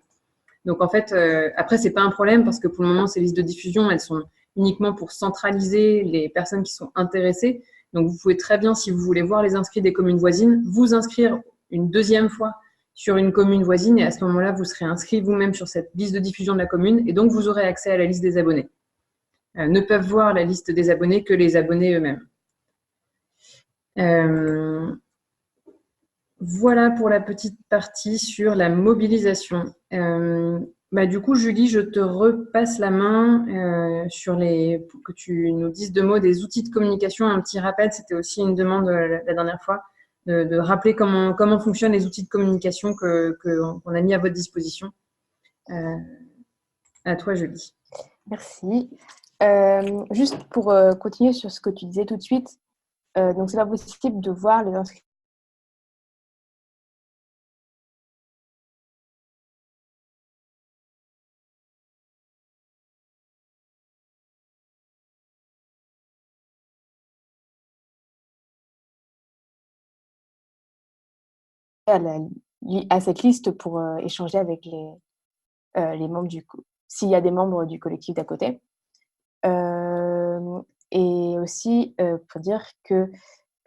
Speaker 2: Donc en fait, après c'est pas un problème parce que pour le moment ces listes de diffusion, elles sont uniquement pour centraliser les personnes qui sont intéressées. Donc, vous pouvez très bien, si vous voulez voir les inscrits des communes voisines, vous inscrire une deuxième fois sur une commune voisine et à ce moment-là, vous serez inscrit vous-même sur cette liste de diffusion de la commune et donc vous aurez accès à la liste des abonnés. Ne peuvent voir la liste des abonnés que les abonnés eux-mêmes. Voilà pour la petite partie sur la mobilisation. Du coup, Julie, je te repasse la main pour que tu nous dises deux mots des outils de communication. Un petit rappel, c'était aussi une demande la dernière fois, de rappeler comment fonctionnent les outils de communication qu'on a mis à votre disposition. À toi, Julie.
Speaker 1: Merci. Juste pour continuer sur ce que tu disais tout de suite, donc c'est pas possible de voir les inscrits à cette liste pour échanger avec les membres s'il y a des membres du collectif d'à côté. Et aussi pour dire que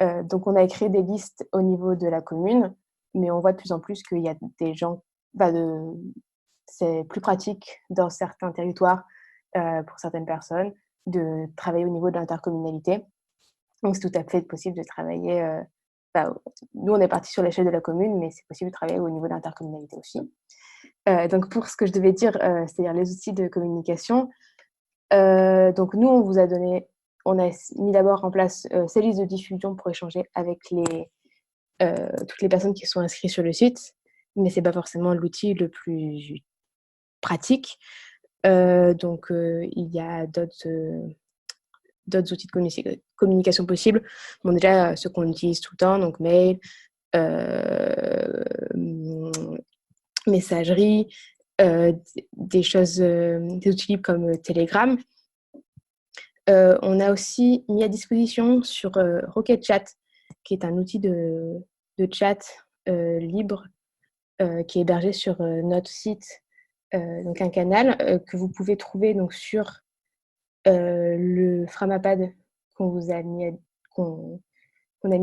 Speaker 1: Donc, on a créé des listes au niveau de la commune, mais on voit de plus en plus qu'il y a des gens, c'est plus pratique dans certains territoires pour certaines personnes de travailler au niveau de l'intercommunalité. Donc, c'est tout à fait possible de travailler. Nous, on est parti sur l'échelle de la commune, mais c'est possible de travailler au niveau de l'intercommunalité aussi. Donc, pour ce que je devais dire, c'est-à-dire les outils de communication, donc nous, on a mis d'abord en place ces listes de diffusion pour échanger avec toutes les personnes qui sont inscrites sur le site, mais ce n'est pas forcément l'outil le plus pratique. Donc, il y a d'autres outils de communication possibles. Bon, déjà, ceux qu'on utilise tout le temps, donc mail, messagerie, des outils libres comme Telegram. On a aussi mis à disposition sur Rocket Chat, qui est un outil de chat libre qui est hébergé sur notre site, donc un canal que vous pouvez trouver donc, sur le Framapad qu'on a mis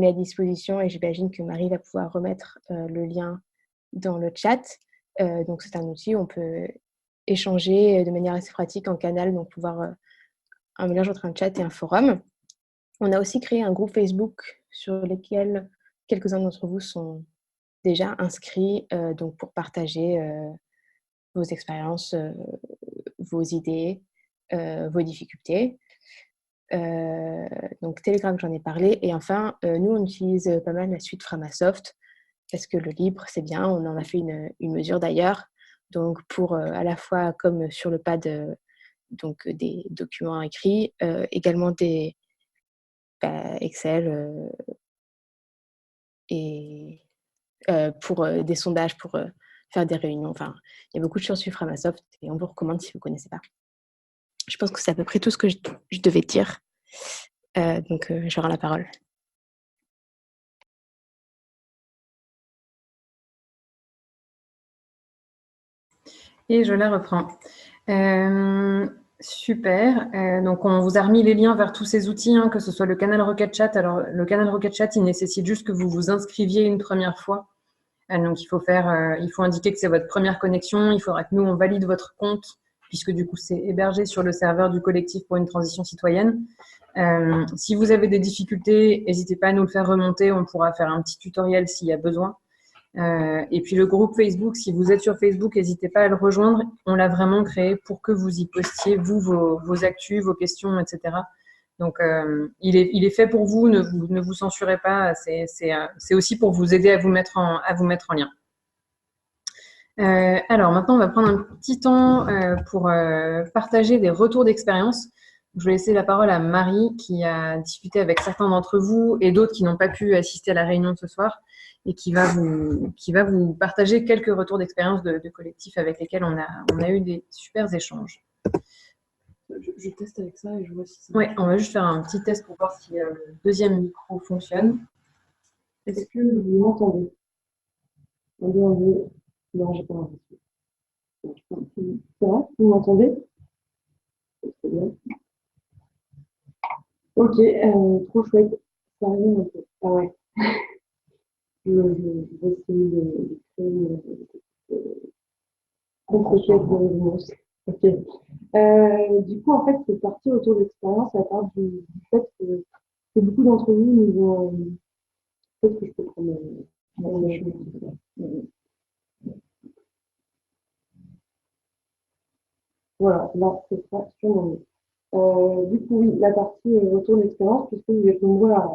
Speaker 1: à disposition, et j'imagine que Marie va pouvoir remettre le lien dans le chat. Donc c'est un outil où on peut échanger de manière assez pratique en canal, donc pouvoir un mélange entre un chat et un forum. On a aussi créé un groupe Facebook sur lequel quelques-uns d'entre vous sont déjà inscrits, donc pour partager vos expériences, vos idées, vos difficultés. Donc Telegram, j'en ai parlé. Et enfin, nous, on utilise pas mal la suite Framasoft parce que le libre, c'est bien. On en a fait une mesure d'ailleurs. Donc pour à la fois, comme sur le pad, donc des documents écrits, également des Excel et pour des sondages, pour faire des réunions. Enfin, il y a beaucoup de choses sur Framasoft et on vous recommande si vous ne connaissez pas. Je pense que c'est à peu près tout ce que je devais dire. Donc, je rends la parole.
Speaker 2: Et je la reprends. Super. Donc, on vous a remis les liens vers tous ces outils, que ce soit le canal Rocket Chat. Alors, le canal Rocket Chat, il nécessite juste que vous vous inscriviez une première fois. Donc, il faut indiquer que c'est votre première connexion. Il faudra que nous, on valide votre compte, puisque du coup, c'est hébergé sur le serveur du collectif pour une transition citoyenne. Si vous avez des difficultés, n'hésitez pas à nous le faire remonter. On pourra faire un petit tutoriel s'il y a besoin. Et puis le groupe Facebook, si vous êtes sur Facebook, n'hésitez pas à le rejoindre. On l'a vraiment créé pour que vous y postiez, vous, vos actus, vos questions, etc. Donc, il est fait pour vous, ne vous censurez pas. C'est aussi pour vous aider à vous mettre en lien. Alors, maintenant, on va prendre un petit temps pour partager des retours d'expérience. Je vais laisser la parole à Marie, qui a discuté avec certains d'entre vous et d'autres qui n'ont pas pu assister à la réunion de ce soir, et qui va vous partager quelques retours d'expérience de collectifs avec lesquels on a eu des super échanges.
Speaker 12: Je teste avec ça et je vois si ça
Speaker 2: marche. Oui, on va juste faire un petit test pour voir si le deuxième micro fonctionne. Est-ce que vous m'entendez? Non, j'ai pas l'impression. Ça va? Vous m'entendez? C'est bien. Ok, trop chouette. Ça arrive un peu. Ah ouais. Je vais essayer de créer une contre-chef de réponse. Ok. Du coup, en fait, c'est parti autour de l'expérience à part du fait que beaucoup d'entre vous nous ont. Peut-être que je peux prendre voilà, là, c'est ça sur mon nez. Du coup, oui, la partie retour d'expérience, puisque vous êtes nombreux à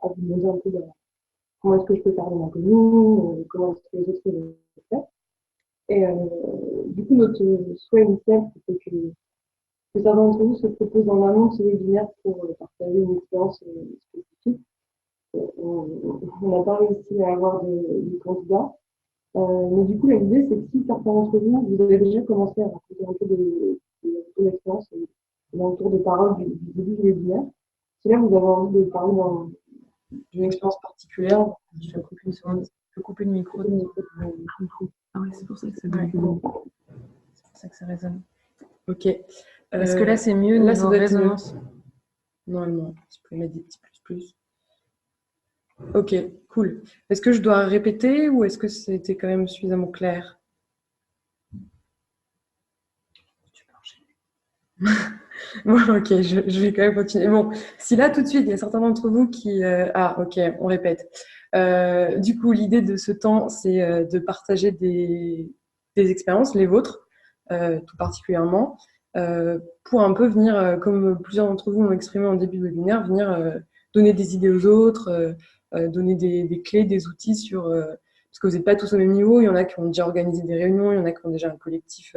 Speaker 2: vous demander un peu comment est-ce que je peux faire dans ma commune, comment est-ce que les autres le font. Et du coup, notre souhait initial, c'était que certains d'entre vous se proposent en amont de ce webinaire pour partager une expérience spécifique. On n'a pas réussi à avoir de candidats. Mais du coup, l'idée, c'est que si certains d'entre vous, vous avez déjà commencé à raconter un peu de l'expérience dans le tour de parole du début du webinaire, si là, vous avez envie de parler d'une expérience particulière, je vais couper une seconde. Je peux couper le micro.
Speaker 12: Ah ouais, c'est pour ça que ça bug.
Speaker 2: C'est pour ça que ça résonne. Ok. Est-ce que là, c'est mieux
Speaker 12: là,
Speaker 2: niveau
Speaker 12: ça doit être
Speaker 2: résonance?
Speaker 12: Normalement, tu peux mettre des petits plus. Ok, cool. Est-ce que je dois répéter ou est-ce que c'était quand même suffisamment clair? Bon, ok, je vais quand même continuer. Bon, si là, tout de suite, il y a certains d'entre vous qui... Ah, ok, on répète. Du coup, l'idée de ce temps, c'est de partager des expériences, les vôtres, tout particulièrement, pour un peu venir, comme plusieurs d'entre vous l'ont exprimé en début de webinaire, venir donner des idées aux autres, donner des clés, des outils sur... parce que vous n'êtes pas tous au même niveau, il y en a qui ont déjà organisé des réunions, il y en a qui ont déjà un collectif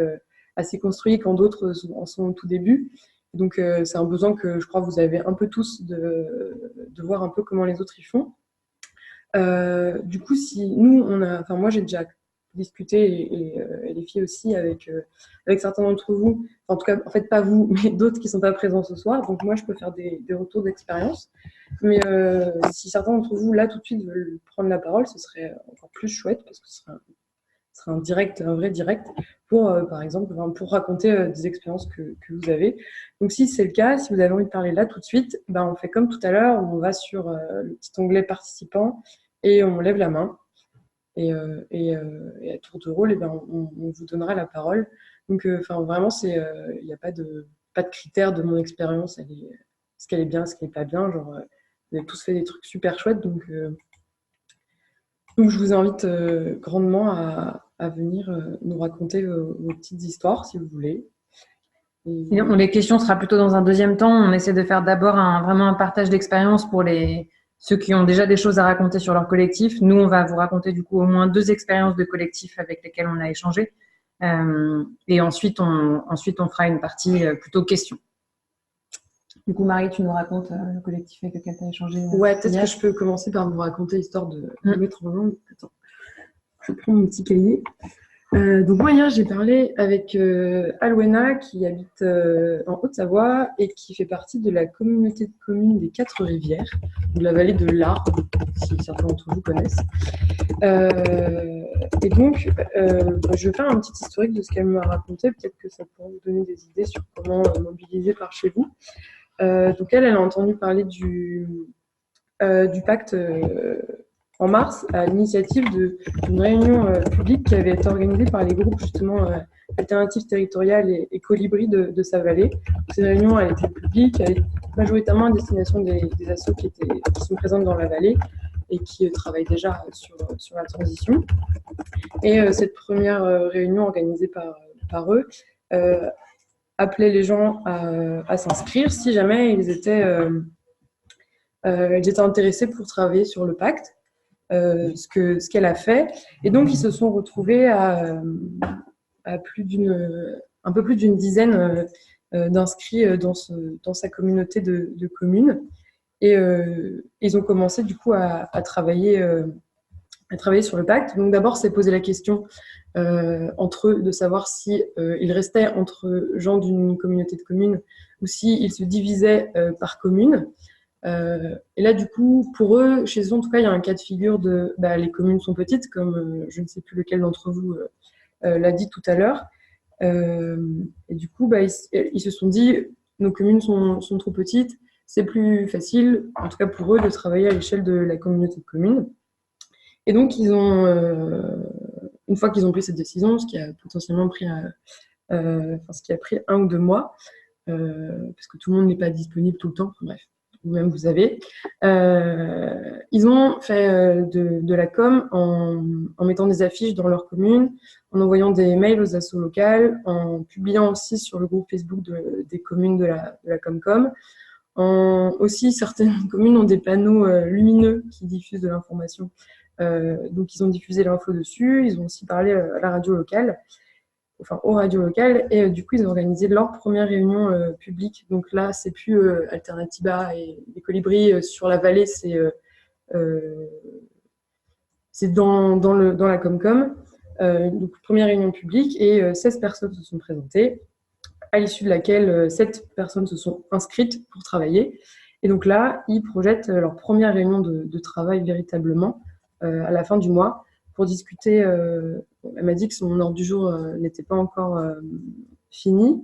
Speaker 12: assez construit, quand d'autres en sont au tout début. Donc, c'est un besoin que je crois que vous avez un peu tous de voir un peu comment les autres y font. Du coup, si nous, enfin, moi, j'ai déjà discuté et les filles aussi avec certains d'entre vous, enfin, en tout cas, en fait, pas vous, mais d'autres qui ne sont pas présents ce soir. Donc, moi, je peux faire des retours d'expérience. Mais si certains d'entre vous, là, tout de suite, veulent prendre la parole, ce serait encore plus chouette parce que ce serait un vrai direct pour, par exemple, pour raconter des expériences que vous avez. Donc, si c'est le cas, si vous avez envie de parler là tout de suite, ben, on fait comme tout à l'heure, on va sur le petit onglet participants et on lève la main. Et à tour de rôle, ben, on vous donnera la parole. Donc, vraiment, il n'y a pas de critères de mon expérience. Ce qu'elle est bien, ce qu'elle n'est pas bien. Genre, vous avez tous fait des trucs super chouettes. Donc je vous invite grandement à venir nous raconter vos petites histoires, si vous voulez.
Speaker 2: Sinon, les questions sera plutôt dans un deuxième temps. On essaie de faire d'abord vraiment un partage d'expérience pour ceux qui ont déjà des choses à raconter sur leur collectif. Nous, on va vous raconter du coup au moins 2 expériences de collectif avec lesquelles on a échangé. Et ensuite, on fera une partie plutôt questions. Du coup, Marie, tu nous racontes le collectif avec lequel tu as échangé.
Speaker 12: Ouais, peut-être que je peux commencer par vous raconter, histoire de mettre en langue. Attends, je prends mon petit cahier. Donc moi, hier, j'ai parlé avec Alwena, qui habite en Haute-Savoie et qui fait partie de la communauté de communes des 4 rivières, de la vallée de l'Arve, si certains d'entre vous connaissent. Et donc, je vais faire un petit historique de ce qu'elle m'a raconté. Peut-être que ça pourra vous donner des idées sur comment mobiliser par chez vous. Donc elle a entendu parler du pacte en mars à l'initiative d'une réunion publique qui avait été organisée par les groupes justement Alternatives territoriales et Colibri de sa vallée. Ces réunions, elle était publique, elle est majoritairement à destination des assos qui sont présentes dans la vallée et qui travaillent déjà sur la transition. Et cette première réunion organisée par eux appelait les gens à s'inscrire si jamais ils étaient intéressés pour travailler sur le pacte, ce qu'elle a fait. Et donc, ils se sont retrouvés à un peu plus d'une dizaine d'inscrits dans sa communauté de communes. Et ils ont commencé du coup à travailler sur le pacte. Donc d'abord, c'est poser la question entre eux de savoir si ils restaient entre gens d'une communauté de communes ou s'ils se divisaient par commune. Et là, du coup, pour eux, chez eux, en tout cas, il y a un cas de figure de les communes sont petites, comme je ne sais plus lequel d'entre vous l'a dit tout à l'heure. Et du coup, ils se sont dit, nos communes sont trop petites, c'est plus facile, en tout cas pour eux, de travailler à l'échelle de la communauté de communes. Et donc, une fois qu'ils ont pris cette décision, ce qui a potentiellement pris 1 ou 2 mois, parce que tout le monde n'est pas disponible tout le temps, bref, vous-même vous avez, ils ont fait de la com en mettant des affiches dans leur commune, en envoyant des mails aux assos locales, en publiant aussi sur le groupe Facebook des communes de la Comcom. Aussi, certaines communes ont des panneaux lumineux qui diffusent de l'information. Donc, ils ont diffusé l'info dessus. Ils ont aussi parlé à la radio locale, enfin aux radios locales. Et du coup, ils ont organisé leur première réunion publique. Donc là, c'est plus Alternativa et les Colibris sur la vallée, c'est dans la Comcom. Donc, première réunion publique et 16 personnes se sont présentées, à l'issue de laquelle 7 personnes se sont inscrites pour travailler. Et donc là, ils projettent leur première réunion de travail véritablement à la fin du mois pour discuter. Elle m'a dit que son ordre du jour n'était pas encore fini,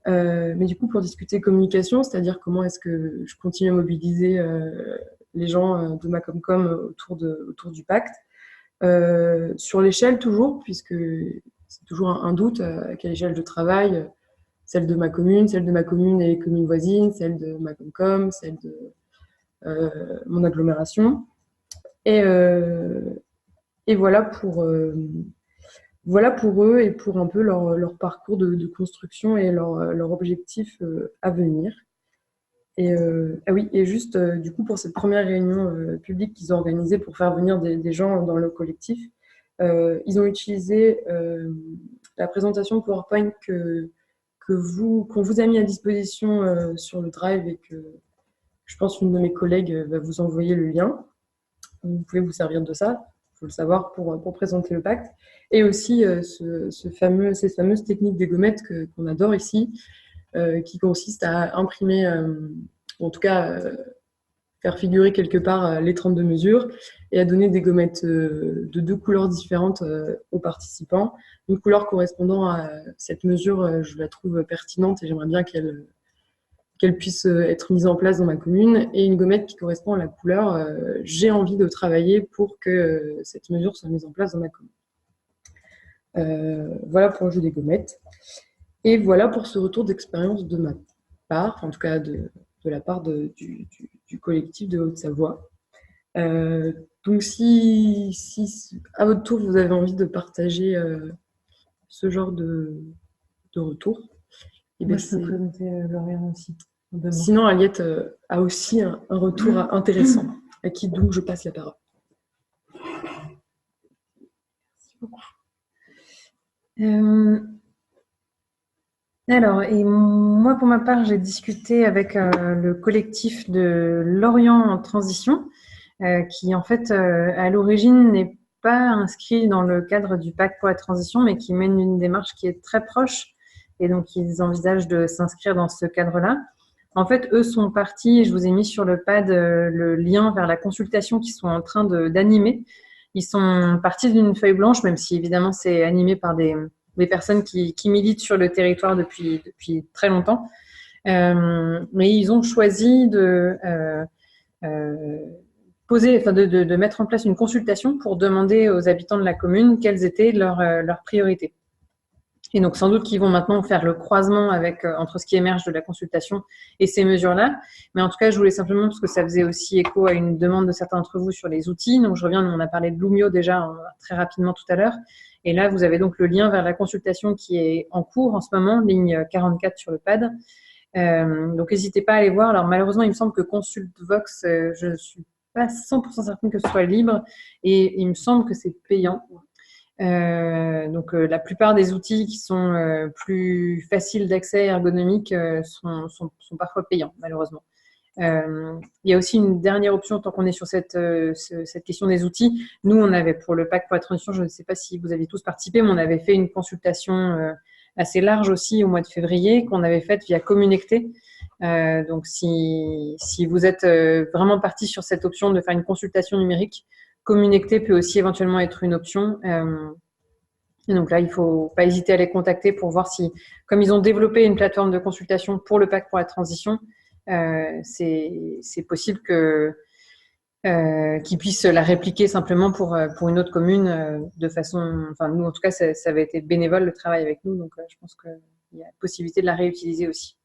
Speaker 12: mais du coup pour discuter communication, c'est-à-dire comment est-ce que je continue à mobiliser les gens de Macomcom autour du pacte. Sur l'échelle toujours, puisque c'est toujours un doute à quelle échelle de travail, celle de ma commune et les communes voisines, celle de Macomcom, celle de mon agglomération. Et voilà pour eux et pour un peu leur parcours de construction et leur objectif à venir. Et oui, et juste du coup pour cette première réunion publique qu'ils ont organisée pour faire venir des gens dans le collectif, ils ont utilisé la présentation PowerPoint qu'on vous a mis à disposition sur le Drive et que je pense qu'une de mes collègues va vous envoyer le lien. Vous pouvez vous servir de ça, il faut le savoir, pour présenter le pacte. Et aussi ces fameuses techniques des gommettes qu'on adore ici, qui consiste à imprimer, en tout cas faire figurer quelque part les 32 mesures et à donner des gommettes de 2 couleurs différentes aux participants. Une couleur correspondant à cette mesure, je la trouve pertinente et j'aimerais bien qu'elle puisse être mise en place dans ma commune, et une gommette qui correspond à la couleur j'ai envie de travailler pour que cette mesure soit mise en place dans ma commune. Voilà pour le jeu des gommettes. Et voilà pour ce retour d'expérience de ma part, en tout cas de la part du collectif de Haute-Savoie. Donc si à votre tour vous avez envie de partager ce genre de retour,
Speaker 2: Moi, je peux présenter Lauriane aussi.
Speaker 12: Sinon, Aliette a aussi un retour intéressant, à qui donc je passe la parole.
Speaker 2: Merci beaucoup. Alors, et moi, pour ma part, j'ai discuté avec le collectif de Lorient en transition, qui en fait, à l'origine, n'est pas inscrit dans le cadre du pacte pour la transition, mais qui mène une démarche qui est très proche, et donc ils envisagent de s'inscrire dans ce cadre-là. En fait, eux sont partis, je vous ai mis sur le pad le lien vers la consultation qu'ils sont en train d'animer. Ils sont partis d'une feuille blanche, même si évidemment c'est animé par des personnes qui militent sur le territoire depuis très longtemps. Mais ils ont choisi de mettre en place une consultation pour demander aux habitants de la commune quelles étaient leurs priorités. Et donc, sans doute qu'ils vont maintenant faire le croisement entre ce qui émerge de la consultation et ces mesures-là. Mais en tout cas, je voulais simplement, parce que ça faisait aussi écho à une demande de certains d'entre vous sur les outils. Donc, je reviens, on a parlé de Loomio déjà très rapidement tout à l'heure. Et là, vous avez donc le lien vers la consultation qui est en cours en ce moment, ligne 44 sur le pad. Donc, n'hésitez pas à aller voir. Alors, malheureusement, il me semble que ConsultVox, je ne suis pas 100% certaine que ce soit libre. Et il me semble que c'est payant. Donc la plupart des outils qui sont plus faciles d'accès, ergonomiques, sont parfois payants, malheureusement. Il y a aussi une dernière option, tant qu'on est sur cette question des outils. Nous, on avait, pour le pacte pour la transition, je ne sais pas si vous avez tous participé, mais on avait fait une consultation assez large aussi au mois de février, qu'on avait faite via Communecté. Donc si vous êtes vraiment parti sur cette option de faire une consultation numérique, Communecté peut aussi éventuellement être une option. Et donc là, il ne faut pas hésiter à les contacter pour voir si, comme ils ont développé une plateforme de consultation pour le pacte pour la transition, c'est possible qu'ils puissent la répliquer simplement pour une autre commune de façon... Enfin, nous, en tout cas, ça avait été bénévole le travail avec nous, donc je pense qu'il y a possibilité de la réutiliser aussi.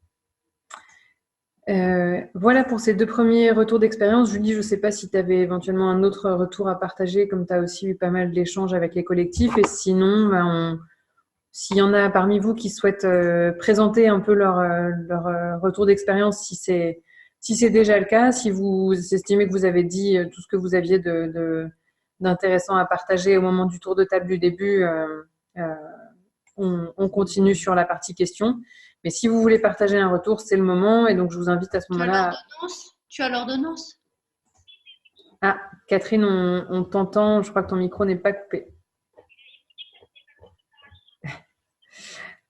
Speaker 2: Voilà pour ces 2 premiers retours d'expérience. Julie, je ne sais pas si tu avais éventuellement un autre retour à partager, comme tu as aussi eu pas mal d'échanges avec les collectifs. Et sinon, s'il y en a parmi vous qui souhaitent présenter un peu leur retour d'expérience, si c'est déjà le cas, si vous estimez que vous avez dit tout ce que vous aviez d'intéressant à partager au moment du tour de table du début, on continue sur la partie questions. Mais si vous voulez partager un retour, c'est le moment. Et donc, je vous invite à ce moment-là.
Speaker 4: Tu as l'ordonnance?
Speaker 12: Ah, Catherine, on t'entend. Je crois que ton micro n'est pas coupé.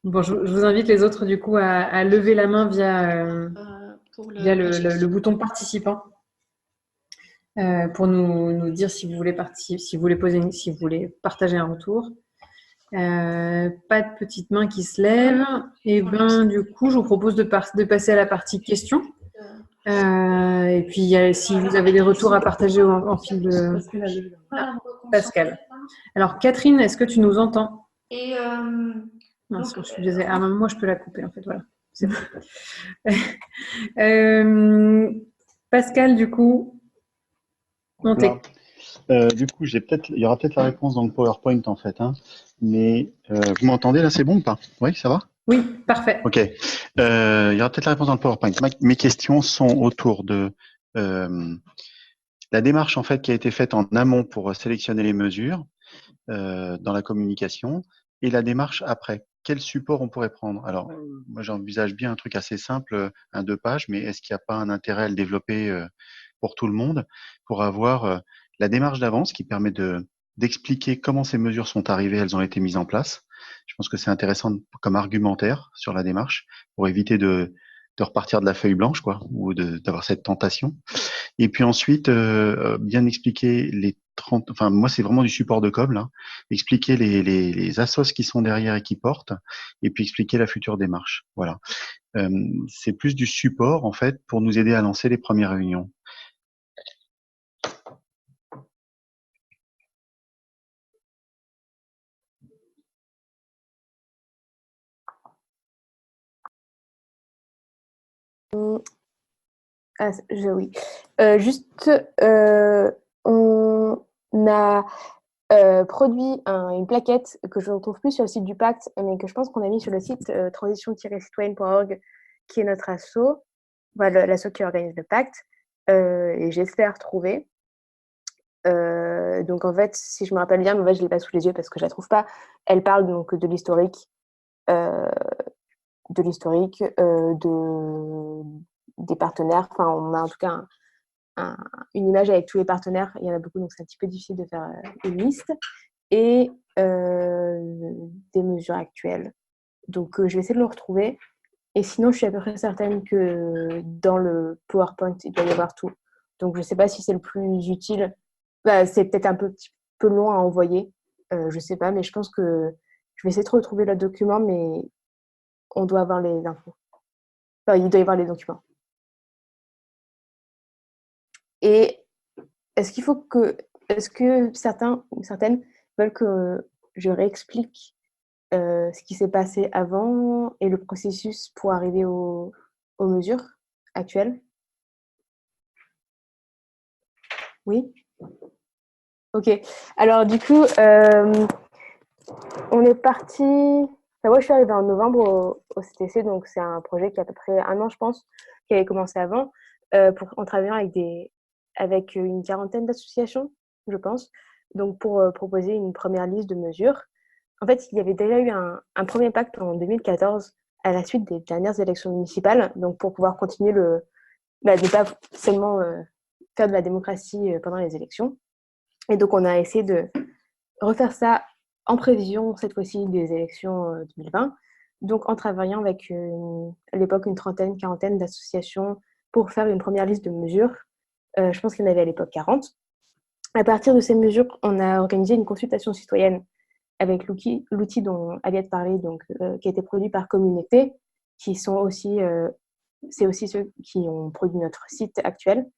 Speaker 12: Bon, je vous invite les autres, du coup, à lever la main via le bouton participant pour nous dire si vous voulez partager un retour. Pas de petites mains qui se lèvent. Et bien, du coup, je vous propose de passer à la partie questions.
Speaker 2: Et puis, si vous avez des retours à partager en fil de... Pascal. Alors, Catherine, est-ce que tu nous entends?
Speaker 4: Et
Speaker 2: Mince,
Speaker 4: donc,
Speaker 2: je suis désolée. Ah, moi, je peux la couper, en fait. Voilà. C'est bon. Pascal, du coup, on t'écoute.
Speaker 7: Du coup, il y aura peut-être la réponse dans le PowerPoint en fait, hein. Mais vous m'entendez là, c'est bon ou pas? Oui, ça va?
Speaker 2: Oui, parfait.
Speaker 7: Ok. Il y aura peut-être la réponse dans le PowerPoint. Mes questions sont autour de la démarche en fait qui a été faite en amont pour sélectionner les mesures dans la communication et la démarche après. Quel support on pourrait prendre? Alors, moi j'envisage bien un truc assez simple, un 2 pages, mais est-ce qu'il n'y a pas un intérêt à le développer pour tout le monde pour avoir la démarche d'avance qui permet d'expliquer comment ces mesures sont arrivées, elles ont été mises en place. Je pense que c'est intéressant comme argumentaire sur la démarche pour éviter de repartir de la feuille blanche, quoi, ou d'avoir cette tentation. Et puis ensuite, bien expliquer les 30, enfin moi c'est vraiment du support de com là, expliquer les assos qui sont derrière et qui portent, et puis expliquer la future démarche. Voilà. C'est plus du support en fait pour nous aider à lancer les premières réunions.
Speaker 1: Ah, oui. Juste, on a produit une plaquette que je ne retrouve plus sur le site du Pacte, mais que je pense qu'on a mis sur le site transition-citoyenne.org, qui est notre asso, voilà, l'asso qui organise le Pacte, et j'espère trouver. Donc en fait, si je me rappelle bien, mais en fait, je ne l'ai pas sous les yeux parce que je ne la trouve pas. Elle parle donc de l'historique, des partenaires. Enfin, on a en tout cas une image avec tous les partenaires. Il y en a beaucoup, donc c'est un petit peu difficile de faire une liste. Et des mesures actuelles. Donc, je vais essayer de le retrouver. Et sinon, je suis à peu près certaine que dans le PowerPoint, il doit y avoir tout. Donc, je ne sais pas si c'est le plus utile. Bah, c'est peut-être un petit peu long à envoyer. Je ne sais pas, mais je pense que je vais essayer de retrouver le document, mais on doit avoir les infos. Enfin, il doit y avoir les documents. Et est-ce que certains ou certaines veulent que je réexplique ce qui s'est passé avant et le processus pour arriver aux mesures actuelles? Oui? Ok. Alors du coup, on est parti... Enfin, moi, je suis arrivée en novembre au CTC, donc c'est un projet qui a à peu près 1 an, je pense, qui avait commencé avant, en travaillant avec une quarantaine d'associations, je pense, donc pour proposer une première liste de mesures. En fait, il y avait déjà eu un premier pacte en 2014 à la suite des dernières élections municipales, donc pour pouvoir continuer de pas seulement faire de la démocratie pendant les élections. Et donc, on a essayé de refaire ça en prévision, cette fois-ci, des élections 2020. Donc, en travaillant avec, à l'époque, une trentaine, quarantaine d'associations pour faire une première liste de mesures. Je pense qu'il y en avait à l'époque 40. À partir de ces mesures, on a organisé une consultation citoyenne avec l'outil dont Aliette parlait, donc, qui a été produit par Communauté, qui sont aussi, c'est aussi ceux qui ont produit notre site actuel.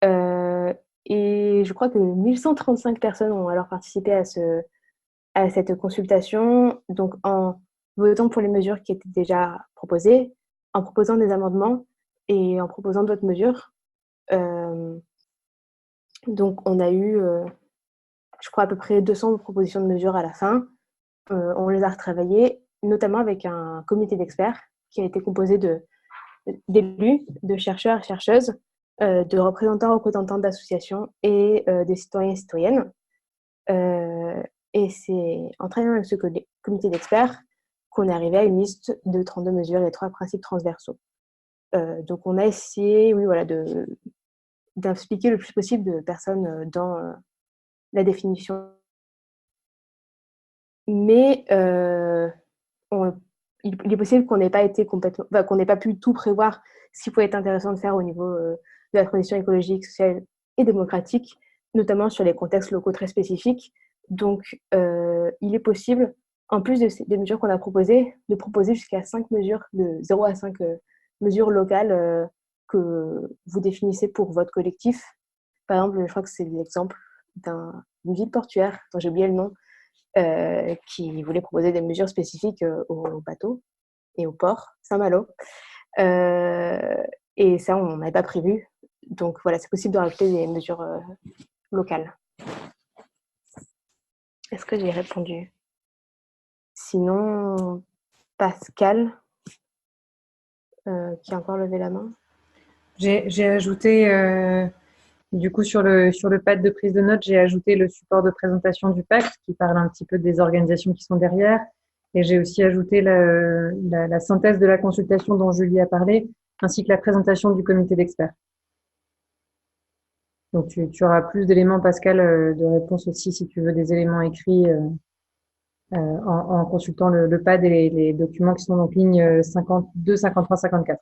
Speaker 1: Et je crois que 1135 personnes ont alors participé à cette consultation, donc en votant pour les mesures qui étaient déjà proposées, en proposant des amendements et en proposant d'autres mesures. Donc on a eu, je crois, à peu près 200 propositions de mesures à la fin. On les a retravaillées, notamment avec un comité d'experts qui a été composé d'élus, de chercheurs et chercheuses, de représentants d'associations et des citoyens et citoyennes. Et c'est en travaillant avec ce comité d'experts qu'on est arrivé à une liste de 32 mesures et 3 principes transversaux. Donc on a essayé, oui, voilà, d'impliquer le plus possible de personnes dans la définition. Mais il est possible qu'on n'ait pas été complètement, qu'on n'ait pas pu tout prévoir ce qui pouvait être intéressant de faire au niveau de la transition écologique, sociale et démocratique, notamment sur les contextes locaux très spécifiques. Donc, il est possible, en plus des mesures qu'on a proposées, de proposer jusqu'à 5 mesures, de 0 à 5 mesures locales que vous définissez pour votre collectif. Par exemple, je crois que c'est l'exemple d'une ville portuaire, dont j'ai oublié le nom, qui voulait proposer des mesures spécifiques aux bateaux et au port Saint-Malo. Et ça, on n'avait pas prévu. Donc voilà, c'est possible de rajouter des mesures locales. Est-ce que j'ai répondu? Sinon, Pascal, qui a encore levé la main.
Speaker 2: J'ai ajouté, du coup, sur le pad de prise de notes, j'ai ajouté le support de présentation du pacte qui parle un petit peu des organisations qui sont derrière. Et j'ai aussi ajouté la synthèse de la consultation dont Julie a parlé, ainsi que la présentation du comité d'experts. Donc, tu auras plus d'éléments, Pascal, de réponse aussi si tu veux des éléments écrits en consultant le pad et les documents qui sont donc ligne 52, 53, 54.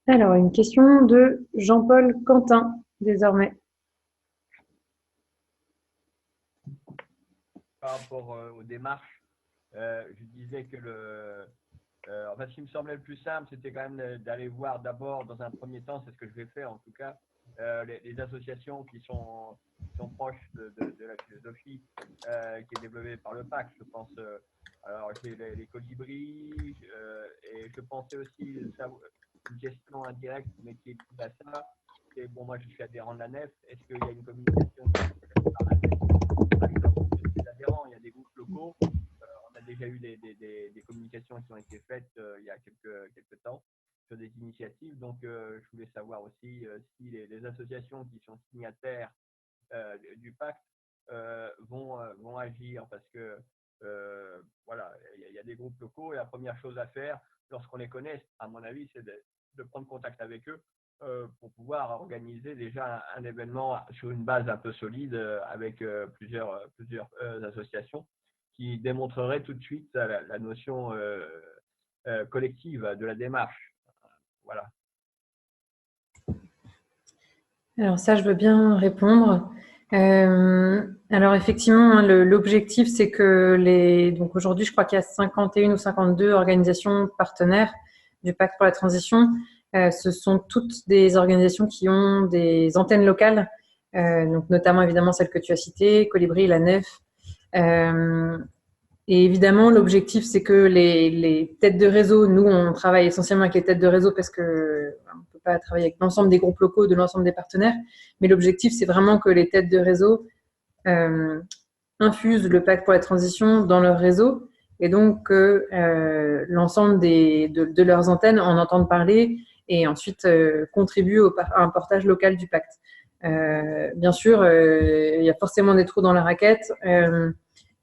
Speaker 2: Alors, une question de Jean-Paul Quentin, désormais.
Speaker 13: Par rapport aux démarches, je disais que enfin, ce qui me semblait le plus simple, c'était quand même d'aller voir d'abord, dans un premier temps, c'est ce que je vais faire en tout cas, les associations qui sont proches de la philosophie qui est développée par le PAC. Je pense, alors j'ai les colibris, et je pensais aussi une question indirecte, mais qui est liée à ça. Et bon, moi je suis adhérent de la NEF. Est-ce qu'il y a une communication qui est faite par la NEF? Par exemple, des adhérents, il y a des groupes locaux. On a déjà eu des communications qui ont été faites il y a quelques temps sur des initiatives. Donc, je voulais savoir aussi si les associations qui sont signataires du pacte vont agir, parce que voilà, il y a des groupes locaux et la première chose à faire lorsqu'on les connaît, à mon avis, c'est de prendre contact avec eux pour pouvoir organiser déjà un événement sur une base un peu solide avec plusieurs associations qui démontrerait tout de suite la notion collective de la démarche. Voilà.
Speaker 2: Alors ça, je veux bien répondre. Alors effectivement, hein, l'objectif, c'est que donc aujourd'hui, je crois qu'il y a 51 ou 52 organisations partenaires du Pacte pour la transition. Ce sont toutes des organisations qui ont des antennes locales, donc notamment évidemment celles que tu as citées, Colibri, la Nef. Et évidemment, l'objectif, c'est que les têtes de réseau, nous, on travaille essentiellement avec les têtes de réseau parce que on ne peut pas travailler avec l'ensemble des groupes locaux de l'ensemble des partenaires. Mais l'objectif, c'est vraiment que les têtes de réseau infusent le pacte pour la transition dans leur réseau et donc que l'ensemble de leurs antennes en entendent parler et ensuite contribuent à un portage local du pacte. Bien sûr, il y a forcément des trous dans la raquette.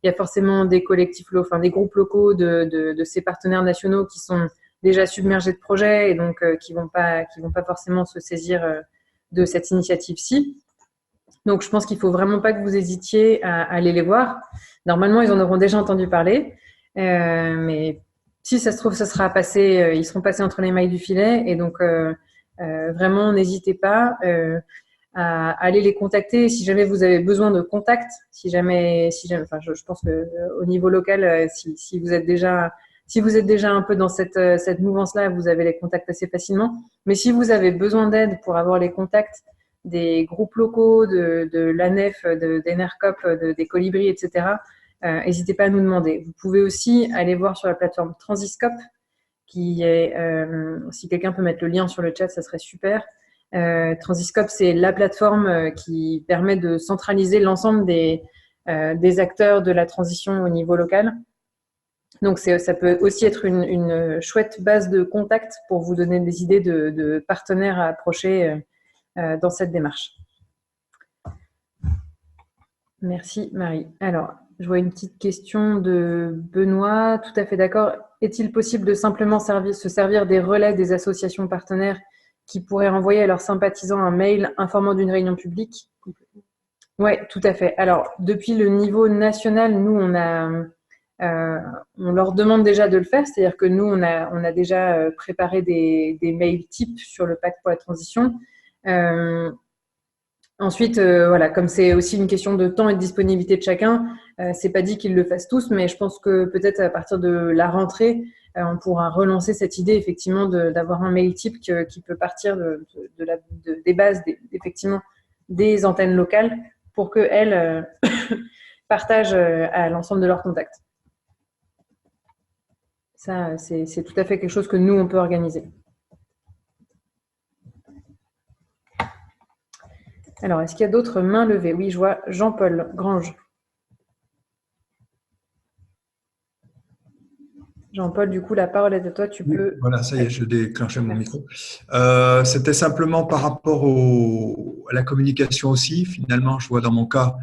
Speaker 2: Il y a forcément des collectifs, enfin des groupes locaux de ces partenaires nationaux qui sont déjà submergés de projets et donc qui vont pas forcément se saisir de cette initiative-ci. Donc je pense qu'il faut vraiment pas que vous hésitiez à aller les voir. Normalement, ils en auront déjà entendu parler, mais si ça se trouve, ça sera passé, ils seront passés entre les mailles du filet et donc vraiment n'hésitez pas. À aller les contacter si jamais vous avez besoin de contact, si jamais enfin, je pense que au niveau local, si vous êtes déjà un peu dans cette mouvance-là, vous avez les contacts assez facilement. Mais si vous avez besoin d'aide pour avoir les contacts des groupes locaux, de l'ANEF, d'Enercop, des Colibris, etc., n'hésitez pas à nous demander. Vous pouvez aussi aller voir sur la plateforme Transiscope, qui est, si quelqu'un peut mettre le lien sur le chat, ça serait super. Transiscope, c'est la plateforme qui permet de centraliser l'ensemble des acteurs de la transition au niveau local. Donc, ça peut aussi être une chouette base de contact pour vous donner des idées de partenaires à approcher dans cette démarche. Merci, Marie. Alors, je vois une petite question de Benoît. Tout à fait d'accord. Est-il possible de simplement se servir des relais des associations partenaires qui pourraient renvoyer à leurs sympathisants un mail informant d'une réunion publique? Oui, tout à fait. Alors, depuis le niveau national, nous, on leur demande déjà de le faire, c'est-à-dire que nous, on a déjà préparé des mails types sur le pacte pour la transition. Ensuite, voilà, comme c'est aussi une question de temps et de disponibilité de chacun, c'est pas dit qu'ils le fassent tous, mais je pense que peut-être à partir de la rentrée, on pourra relancer cette idée effectivement d'avoir un mail type qui peut partir des bases, effectivement, des antennes locales pour qu'elles partagent à l'ensemble de leurs contacts. Ça, c'est tout à fait quelque chose que nous, on peut organiser. Alors, est-ce qu'il y a d'autres mains levées? Oui, je vois Jean-Paul Grange. Jean-Paul, du coup, la parole est à toi. Tu peux…
Speaker 10: Voilà, ça y est, je déclenchais mon micro. C'était simplement par rapport à la communication aussi. Finalement, je vois dans mon cas,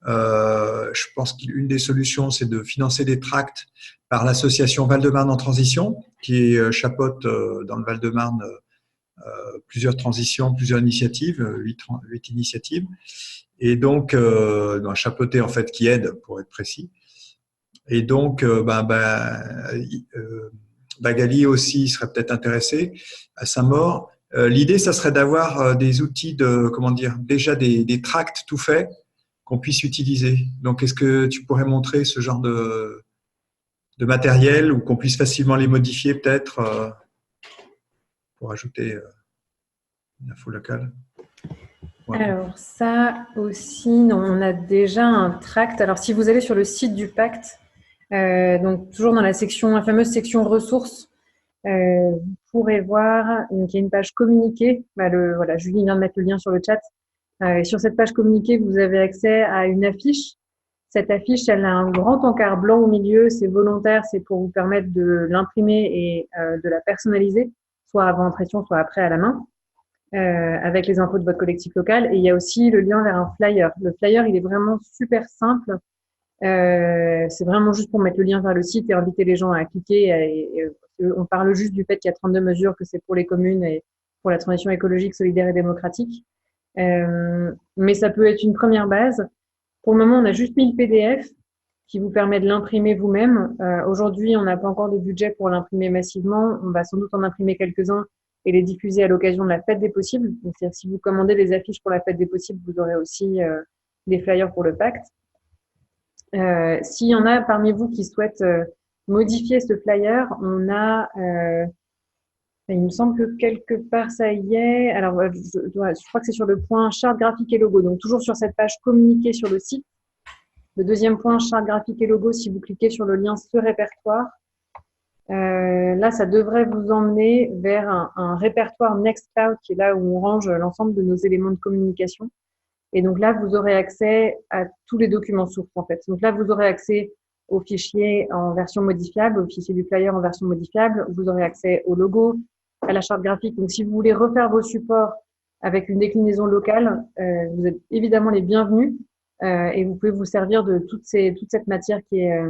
Speaker 10: je pense qu'une des solutions, c'est de financer des tracts par l'association Val-de-Marne en transition, qui chapeaute dans le Val-de-Marne plusieurs transitions, plusieurs initiatives, 8 initiatives, et donc chapeauter en fait, qui aide pour être précis. Et donc, Bagali aussi serait peut-être intéressé à Saint-Maur. L'idée, ça serait d'avoir des outils déjà des tracts tout faits qu'on puisse utiliser. Donc, est-ce que tu pourrais montrer ce genre de matériel ou qu'on puisse facilement les modifier peut-être pour ajouter une info locale?
Speaker 2: Ouais. Alors, ça aussi, non, on a déjà un tract. Alors, si vous allez sur le site du pacte, donc toujours dans la fameuse section ressources, vous pourrez voir qu'il y a une page communiquée. Voilà, Julie vient de mettre le lien sur le chat. Et sur cette page communiquée, vous avez accès à une affiche. Cette affiche, elle a un grand encart blanc au milieu. C'est volontaire, c'est pour vous permettre de l'imprimer et de la personnaliser, soit avant impression, soit après à la main, avec les infos de votre collectif local. Et il y a aussi le lien vers un flyer. Le flyer, il est vraiment super simple. C'est vraiment juste pour mettre le lien vers le site et inviter les gens à cliquer. On parle juste du fait qu'il y a 32 mesures, que c'est pour les communes et pour la transition écologique, solidaire et démocratique. Mais ça peut être une première base. Pour le moment, on a juste mis le PDF qui vous permet de l'imprimer vous-même. Aujourd'hui, on n'a pas encore de budget pour l'imprimer massivement. On va sans doute en imprimer quelques-uns et les diffuser à l'occasion de la Fête des Possibles. Donc, c'est-à-dire, si vous commandez des affiches pour la Fête des Possibles, vous aurez aussi des flyers pour le pacte. S'il y en a parmi vous qui souhaitent modifier ce flyer, on a… il me semble que quelque part ça y est. Alors, je crois que c'est sur le point charte graphique et logo. Donc, toujours sur cette page communiquée sur le site. Le deuxième point, charte graphique et logo, si vous cliquez sur le lien ce répertoire, là, ça devrait vous emmener vers un répertoire Nextcloud qui est là où on range l'ensemble de nos éléments de communication. Et donc là, vous aurez accès à tous les documents sources, en fait. Donc là, vous aurez accès au fichier en version modifiable, au fichier du flyer en version modifiable. Vous aurez accès au logo, à la charte graphique. Donc, si vous voulez refaire vos supports avec une déclinaison locale, vous êtes évidemment les bienvenus et vous pouvez vous servir de toute cette matière qui est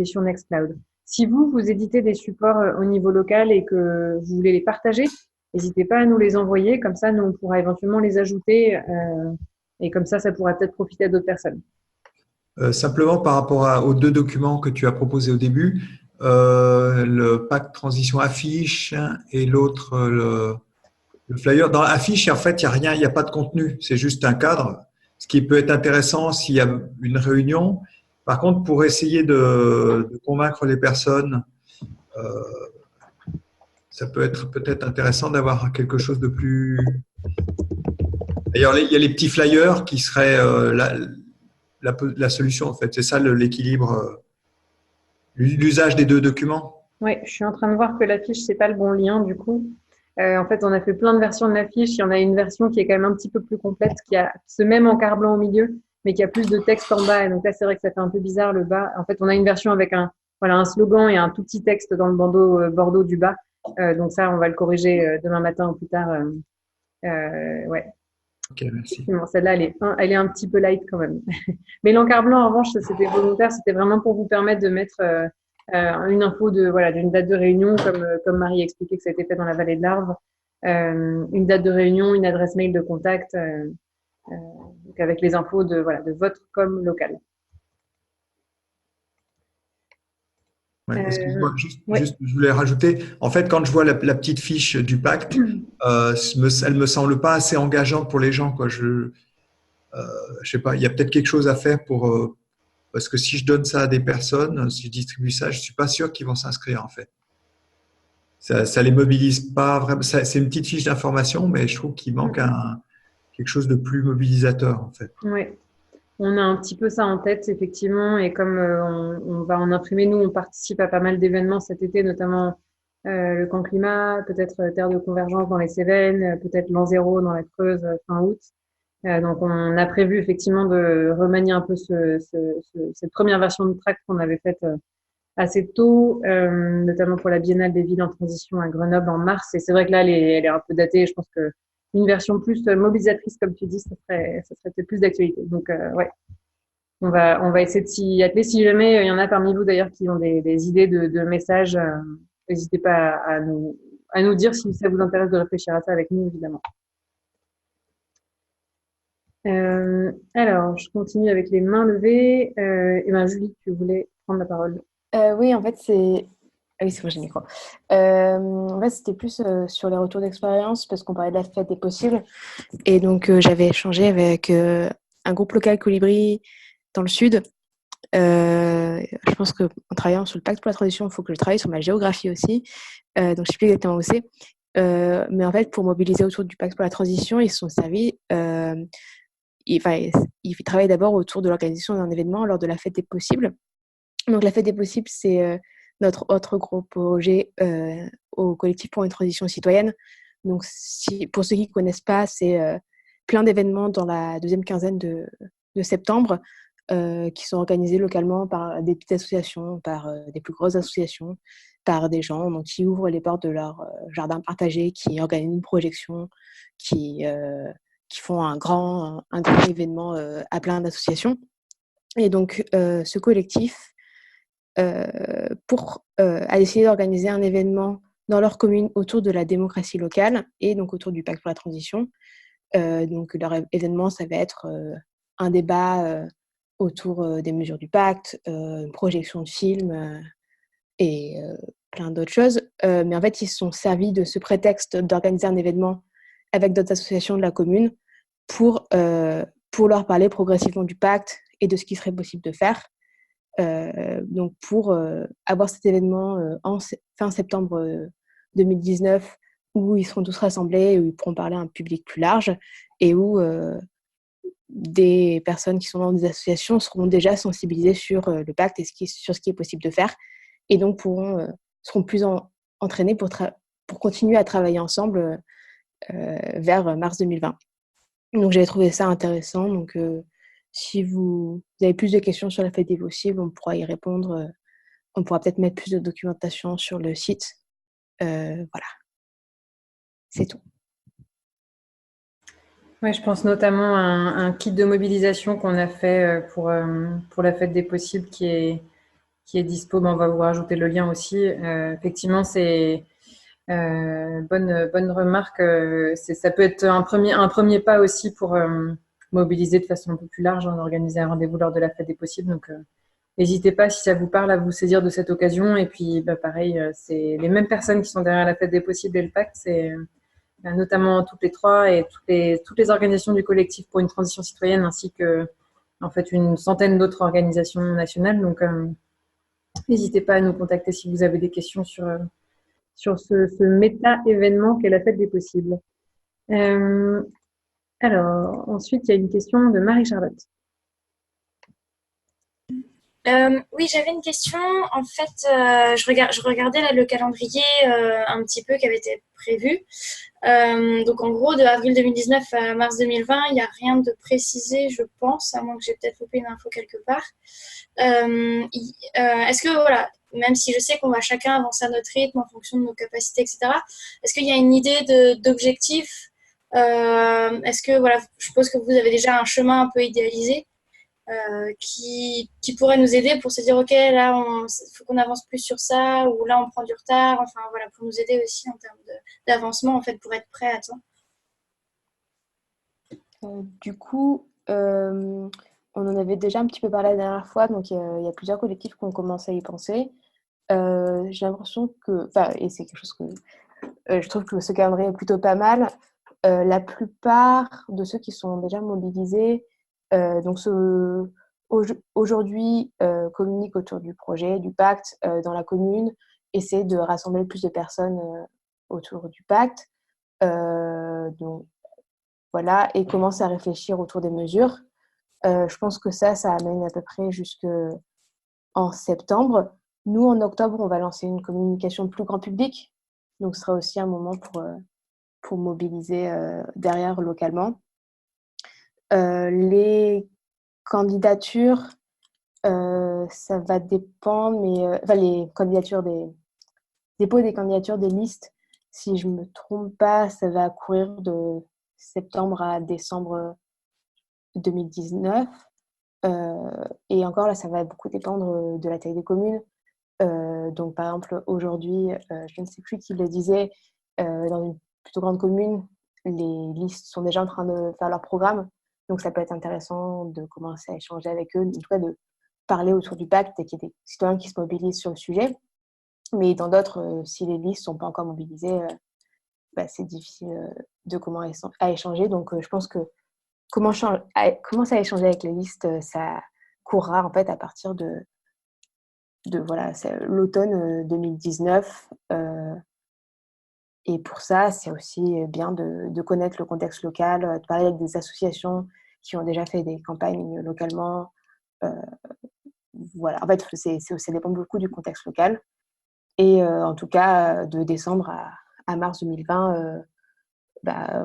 Speaker 2: sur Nextcloud. Si vous éditez des supports au niveau local et que vous voulez les partager, n'hésitez pas à nous les envoyer. Comme ça, nous, on pourra éventuellement les ajouter et comme ça pourra peut-être profiter à d'autres personnes.
Speaker 10: Simplement par rapport aux 2 documents que tu as proposés au début, le pacte transition affiche et l'autre le flyer. Dans l'affiche, en fait, il n'y a rien, il n'y a pas de contenu, c'est juste un cadre. Ce qui peut être intéressant s'il y a une réunion. Par contre, pour essayer de convaincre les personnes, ça peut être peut-être intéressant d'avoir quelque chose de plus… D'ailleurs, il y a les petits flyers qui seraient la solution, en fait. C'est ça l'équilibre, l'usage des 2 documents.
Speaker 2: Oui, je suis en train de voir que l'affiche, c'est pas le bon lien, du coup. En fait, on a fait plein de versions de l'affiche. Il y en a une version qui est quand même un petit peu plus complète, qui a ce même encart blanc au milieu, mais qui a plus de texte en bas. Et donc là, c'est vrai que ça fait un peu bizarre le bas. En fait, on a une version avec un slogan et un tout petit texte dans le bandeau bordeaux du bas. Donc ça, on va le corriger demain matin ou plus tard. Ouais.
Speaker 10: Ok, merci.
Speaker 2: Celle-là, elle est un petit peu light quand même. Mais l'encart blanc, en revanche, c'était volontaire. C'était vraiment pour vous permettre de mettre une info d'une date de réunion, comme Marie expliquait que ça a été fait dans la vallée de l'Arve. Une date de réunion, une adresse mail de contact, donc avec les infos de votre com local.
Speaker 10: Ouais, excuse-moi, juste, je voulais rajouter, en fait, quand je vois la petite fiche du pacte, elle me semble pas assez engageante pour les gens, quoi. Je sais pas, il y a peut-être quelque chose à faire pour parce que si je donne ça à des personnes, si je distribue ça, je ne suis pas sûr qu'ils vont s'inscrire en fait. Ça les mobilise pas vraiment. C'est une petite fiche d'information, mais je trouve qu'il manque quelque chose de plus mobilisateur en fait.
Speaker 2: Oui, on a un petit peu ça en tête, effectivement, et comme on va en imprimer, nous, on participe à pas mal d'événements cet été, notamment le camp climat, peut-être Terre de convergence dans les Cévennes, peut-être l'an zéro dans la Creuse fin août. Donc, on a prévu effectivement de remanier un peu cette première version de tract qu'on avait faite assez tôt, notamment pour la Biennale des villes en transition à Grenoble en mars. Et c'est vrai que là, elle est un peu datée. Je pense que une version plus mobilisatrice, comme tu dis, ça serait peut-être plus d'actualité. Donc, ouais, on va essayer de s'y atteler. Si jamais il y en a parmi vous d'ailleurs qui ont des idées de messages, n'hésitez pas à nous dire si ça vous intéresse de réfléchir à ça avec nous, évidemment. Alors, je continue avec les mains levées. Et ben, Julie, tu voulais prendre la parole.
Speaker 1: Oui, en fait, c'est... Ah oui, c'est moi, j'ai le micro. En fait, c'était plus sur les retours d'expérience parce qu'on parlait de la fête des possibles. Et donc, j'avais échangé avec un groupe local Colibri dans le sud. Je pense qu'en travaillant sur le pacte pour la transition, il faut que je travaille sur ma géographie aussi. Donc, je ne sais plus exactement où c'est. Mais en fait, pour mobiliser autour du pacte pour la transition, ils se sont servis... ils travaillent d'abord autour de l'organisation d'un événement lors de la fête des possibles. Donc, la fête des possibles, c'est notre autre gros projet au collectif pour une transition citoyenne. Donc, pour ceux qui ne connaissent pas, c'est plein d'événements dans la deuxième quinzaine de septembre qui sont organisés localement par des petites associations, par des plus grosses associations, par des gens donc, qui ouvrent les portes de leur jardin partagé, qui organisent une projection, qui font un grand événement à plein d'associations. Et donc, ce collectif a décidé d'organiser un événement dans leur commune autour de la démocratie locale et donc autour du pacte pour la transition. Donc, leur événement, ça va être un débat autour des mesures du pacte, une projection de films et plein d'autres choses. Mais en fait, ils se sont servis de ce prétexte d'organiser un événement avec d'autres associations de la commune pour leur parler progressivement du pacte et de ce qui serait possible de faire. Donc pour avoir cet événement fin septembre 2019 où ils seront tous rassemblés, où ils pourront parler à un public plus large et où des personnes qui sont dans des associations seront déjà sensibilisées sur le pacte et sur ce qui est possible de faire et donc seront plus entraînées pour continuer à travailler ensemble vers mars 2020. Donc j'avais trouvé ça intéressant. Donc si vous avez plus de questions sur la fête des possibles, on pourra y répondre. On pourra peut-être mettre plus de documentation sur le site. Voilà. C'est tout.
Speaker 2: Ouais, je pense notamment à un kit de mobilisation qu'on a fait pour la fête des possibles qui est dispo. On va vous rajouter le lien aussi. Effectivement, c'est bonne remarque. Ça peut être un premier pas aussi pour mobiliser de façon un peu plus large, organiser un rendez-vous lors de la fête des possibles. Donc, n'hésitez pas, si ça vous parle, à vous saisir de cette occasion. Et puis, pareil, c'est les mêmes personnes qui sont derrière la fête des possibles et le pacte. C'est notamment toutes les trois et toutes les organisations du collectif pour une transition citoyenne, ainsi que en fait une centaine d'autres organisations nationales. Donc, n'hésitez pas à nous contacter si vous avez des questions sur ce méta-événement qu'est la fête des possibles. Alors, ensuite, il y a une question de Marie-Charlotte.
Speaker 6: Oui, j'avais une question. En fait, je regardais là, le calendrier un petit peu qui avait été prévu. Donc, en gros, de avril 2019 à mars 2020, il n'y a rien de précisé, je pense, à moins que j'ai peut-être loupé une info quelque part. Est-ce que, voilà, même si je sais qu'on va chacun avancer à notre rythme en fonction de nos capacités, etc., est-ce qu'il y a une idée d'objectif est-ce que, voilà, je suppose que vous avez déjà un chemin un peu idéalisé qui pourrait nous aider pour se dire, OK, là, il faut qu'on avance plus sur ça, ou là, on prend du retard, enfin, voilà, pour nous aider aussi en termes d'avancement, en fait, pour être prêt à temps.
Speaker 1: Du coup, on en avait déjà un petit peu parlé la dernière fois, donc il y a plusieurs collectifs qui ont commencé à y penser. J'ai l'impression que, et c'est quelque chose que je trouve que ce calendrier est plutôt pas mal. La plupart de ceux qui sont déjà mobilisés donc aujourd'hui communique autour du projet, du pacte dans la commune, essaie de rassembler le plus de personnes autour du pacte. Donc, voilà, et commence à réfléchir autour des mesures. Je pense que ça amène à peu près jusqu'en septembre. Nous, en octobre, on va lancer une communication plus grand public. Donc, ce sera aussi un moment pour mobiliser derrière localement. Les candidatures, ça va dépendre, mais les candidatures dépôt des candidatures des listes, si je ne me trompe pas, ça va courir de septembre à décembre 2019. Et encore là, ça va beaucoup dépendre de la taille des communes. Donc, par exemple, aujourd'hui, je ne sais plus qui le disait, dans une plutôt grande commune, les listes sont déjà en train de faire leur programme. Donc, ça peut être intéressant de commencer à échanger avec eux, en tout cas de parler autour du pacte et qu'il y ait des citoyens qui se mobilisent sur le sujet. Mais dans d'autres, si les listes ne sont pas encore mobilisées, c'est difficile de commencer à échanger. Donc, je pense que commencer à échanger avec les listes, ça courra en fait à partir de l'automne 2019. Et pour ça, c'est aussi bien de connaître le contexte local, de parler avec des associations qui ont déjà fait des campagnes localement. Voilà, en fait, ça dépend beaucoup du contexte local. Et en tout cas, de décembre à mars 2020,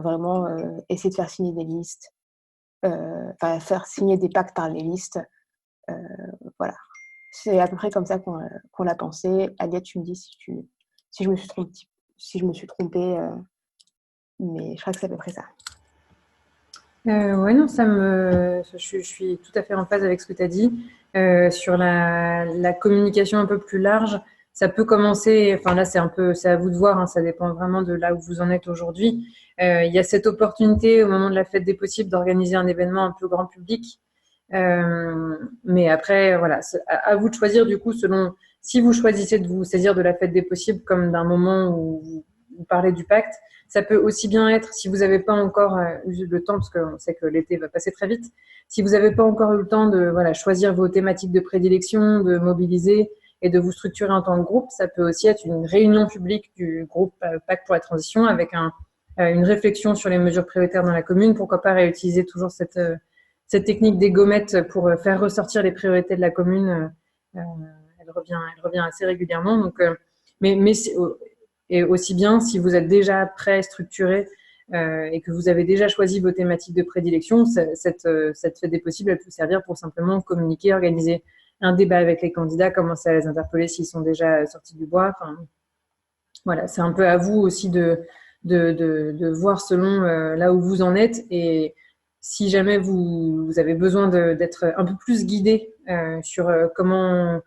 Speaker 1: vraiment essayer de faire signer des listes, faire signer des pactes par les listes. Voilà. C'est à peu près comme ça qu'on l'a pensé. Aliette, tu me dis si je me suis trompée, mais je crois que c'est à peu près ça.
Speaker 2: Ouais, non, je suis tout à fait en phase avec ce que tu as dit. Sur la communication un peu plus large, ça peut commencer, enfin là c'est à vous de voir, hein, ça dépend vraiment de là où vous en êtes aujourd'hui. Il y a cette opportunité au moment de la fête des possibles d'organiser un événement un peu grand public. Mais après, voilà, à vous de choisir du coup si vous choisissez de vous saisir de la fête des possibles comme d'un moment où vous parlez du pacte, ça peut aussi bien être, si vous n'avez pas encore eu le temps, parce qu'on sait que l'été va passer très vite, si vous n'avez pas encore eu le temps de choisir vos thématiques de prédilection, de mobiliser et de vous structurer en tant que groupe, ça peut aussi être une réunion publique du groupe Pacte pour la transition avec une réflexion sur les mesures prioritaires dans la commune. Pourquoi pas réutiliser toujours cette technique des gommettes pour faire ressortir les priorités de la commune. Elle revient assez régulièrement. Donc, et aussi bien si vous êtes déjà prêt, structuré et que vous avez déjà choisi vos thématiques de prédilection, cette fête des possibles, elle peut servir pour simplement communiquer, organiser un débat avec les candidats, commencer à les interpeller s'ils sont déjà sortis du bois. Enfin, voilà, c'est un peu à vous aussi de voir selon là où vous en êtes. Et si jamais vous avez besoin d'être un peu plus guidé sur comment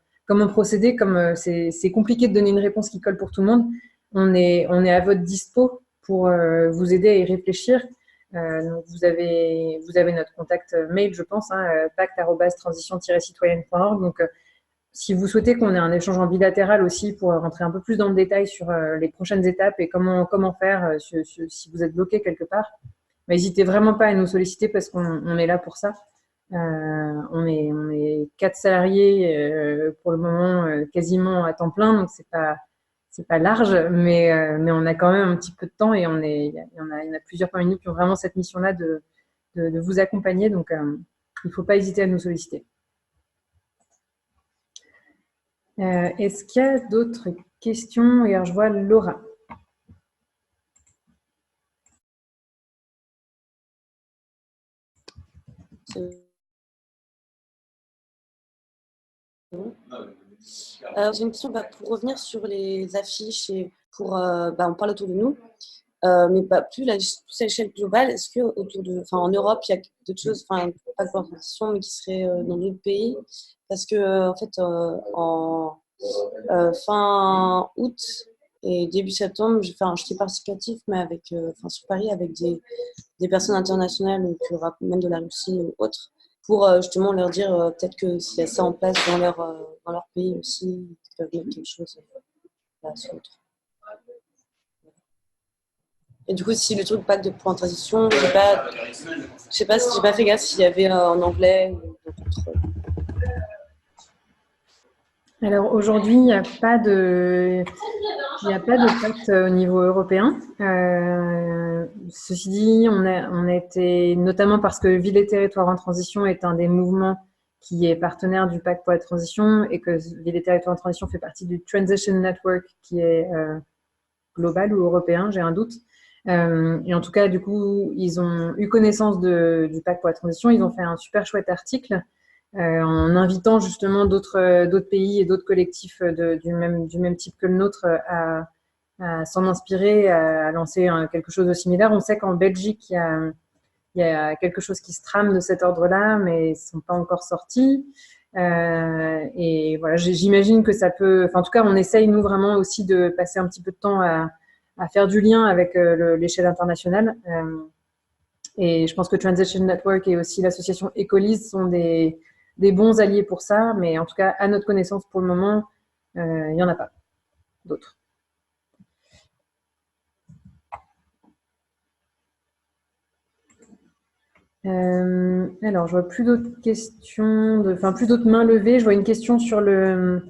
Speaker 2: procéder, comme c'est compliqué de donner une réponse qui colle pour tout le monde, on est à votre dispo pour vous aider à y réfléchir. Donc vous avez notre contact mail, je pense, pacte@transition-citoyenne.org. Donc si vous souhaitez qu'on ait un échange en bilatéral aussi pour rentrer un peu plus dans le détail sur les prochaines étapes et comment faire si vous êtes bloqué quelque part, n'hésitez vraiment pas à nous solliciter parce qu'on est là pour ça. On est 4 salariés pour le moment quasiment à temps plein, donc c'est pas large, mais on a quand même un petit peu de temps et il y en a plusieurs parmi nous qui ont vraiment cette mission-là de vous accompagner, donc il ne faut pas hésiter à nous solliciter. Est-ce qu'il y a d'autres questions? Alors, je vois Laura.
Speaker 5: J'ai une question pour revenir sur les affiches et pour on parle autour de nous, mais plus à l'échelle globale. Est-ce que en Europe il y a d'autres choses, pas de transition, mais qui seraient dans d'autres pays? Parce que en fait en fin août et début septembre, j'ai fait un jeté participatif, mais sur Paris avec des personnes internationales, donc même de la Russie ou autres, pour justement leur dire peut-être que s'il y a ça en place dans leur pays aussi, ils peuvent mettre quelque chose sur l'autre. Et du coup, si le truc pacte pour en transition, je sais pas si j'ai pas fait gaffe s'il y avait en anglais ou d'autres.
Speaker 2: Alors aujourd'hui, il n'y a pas de pacte au niveau européen. Ceci dit, on a été, notamment parce que Villes et Territoires en Transition est un des mouvements qui est partenaire du pacte pour la transition et que Villes et Territoires en Transition fait partie du Transition Network qui est global ou européen, j'ai un doute. Et en tout cas, du coup, ils ont eu connaissance du pacte pour la transition. Ils ont fait un super chouette article en invitant justement d'autres pays et d'autres collectifs du même type que le nôtre à s'en inspirer, à lancer quelque chose de similaire. On sait qu'en Belgique, il y a quelque chose qui se trame de cet ordre-là, mais ils ne sont pas encore sortis. Et voilà, j'imagine que ça peut… Enfin, en tout cas, on essaye, nous, vraiment aussi de passer un petit peu de temps à faire du lien avec l'échelle internationale. Et je pense que Transition Network et aussi l'association Ecolise sont des bons alliés pour ça, mais en tout cas, à notre connaissance, pour le moment, il n'y en a pas d'autres. Alors, je vois plus d'autres questions, plus d'autres mains levées. Je vois une question sur le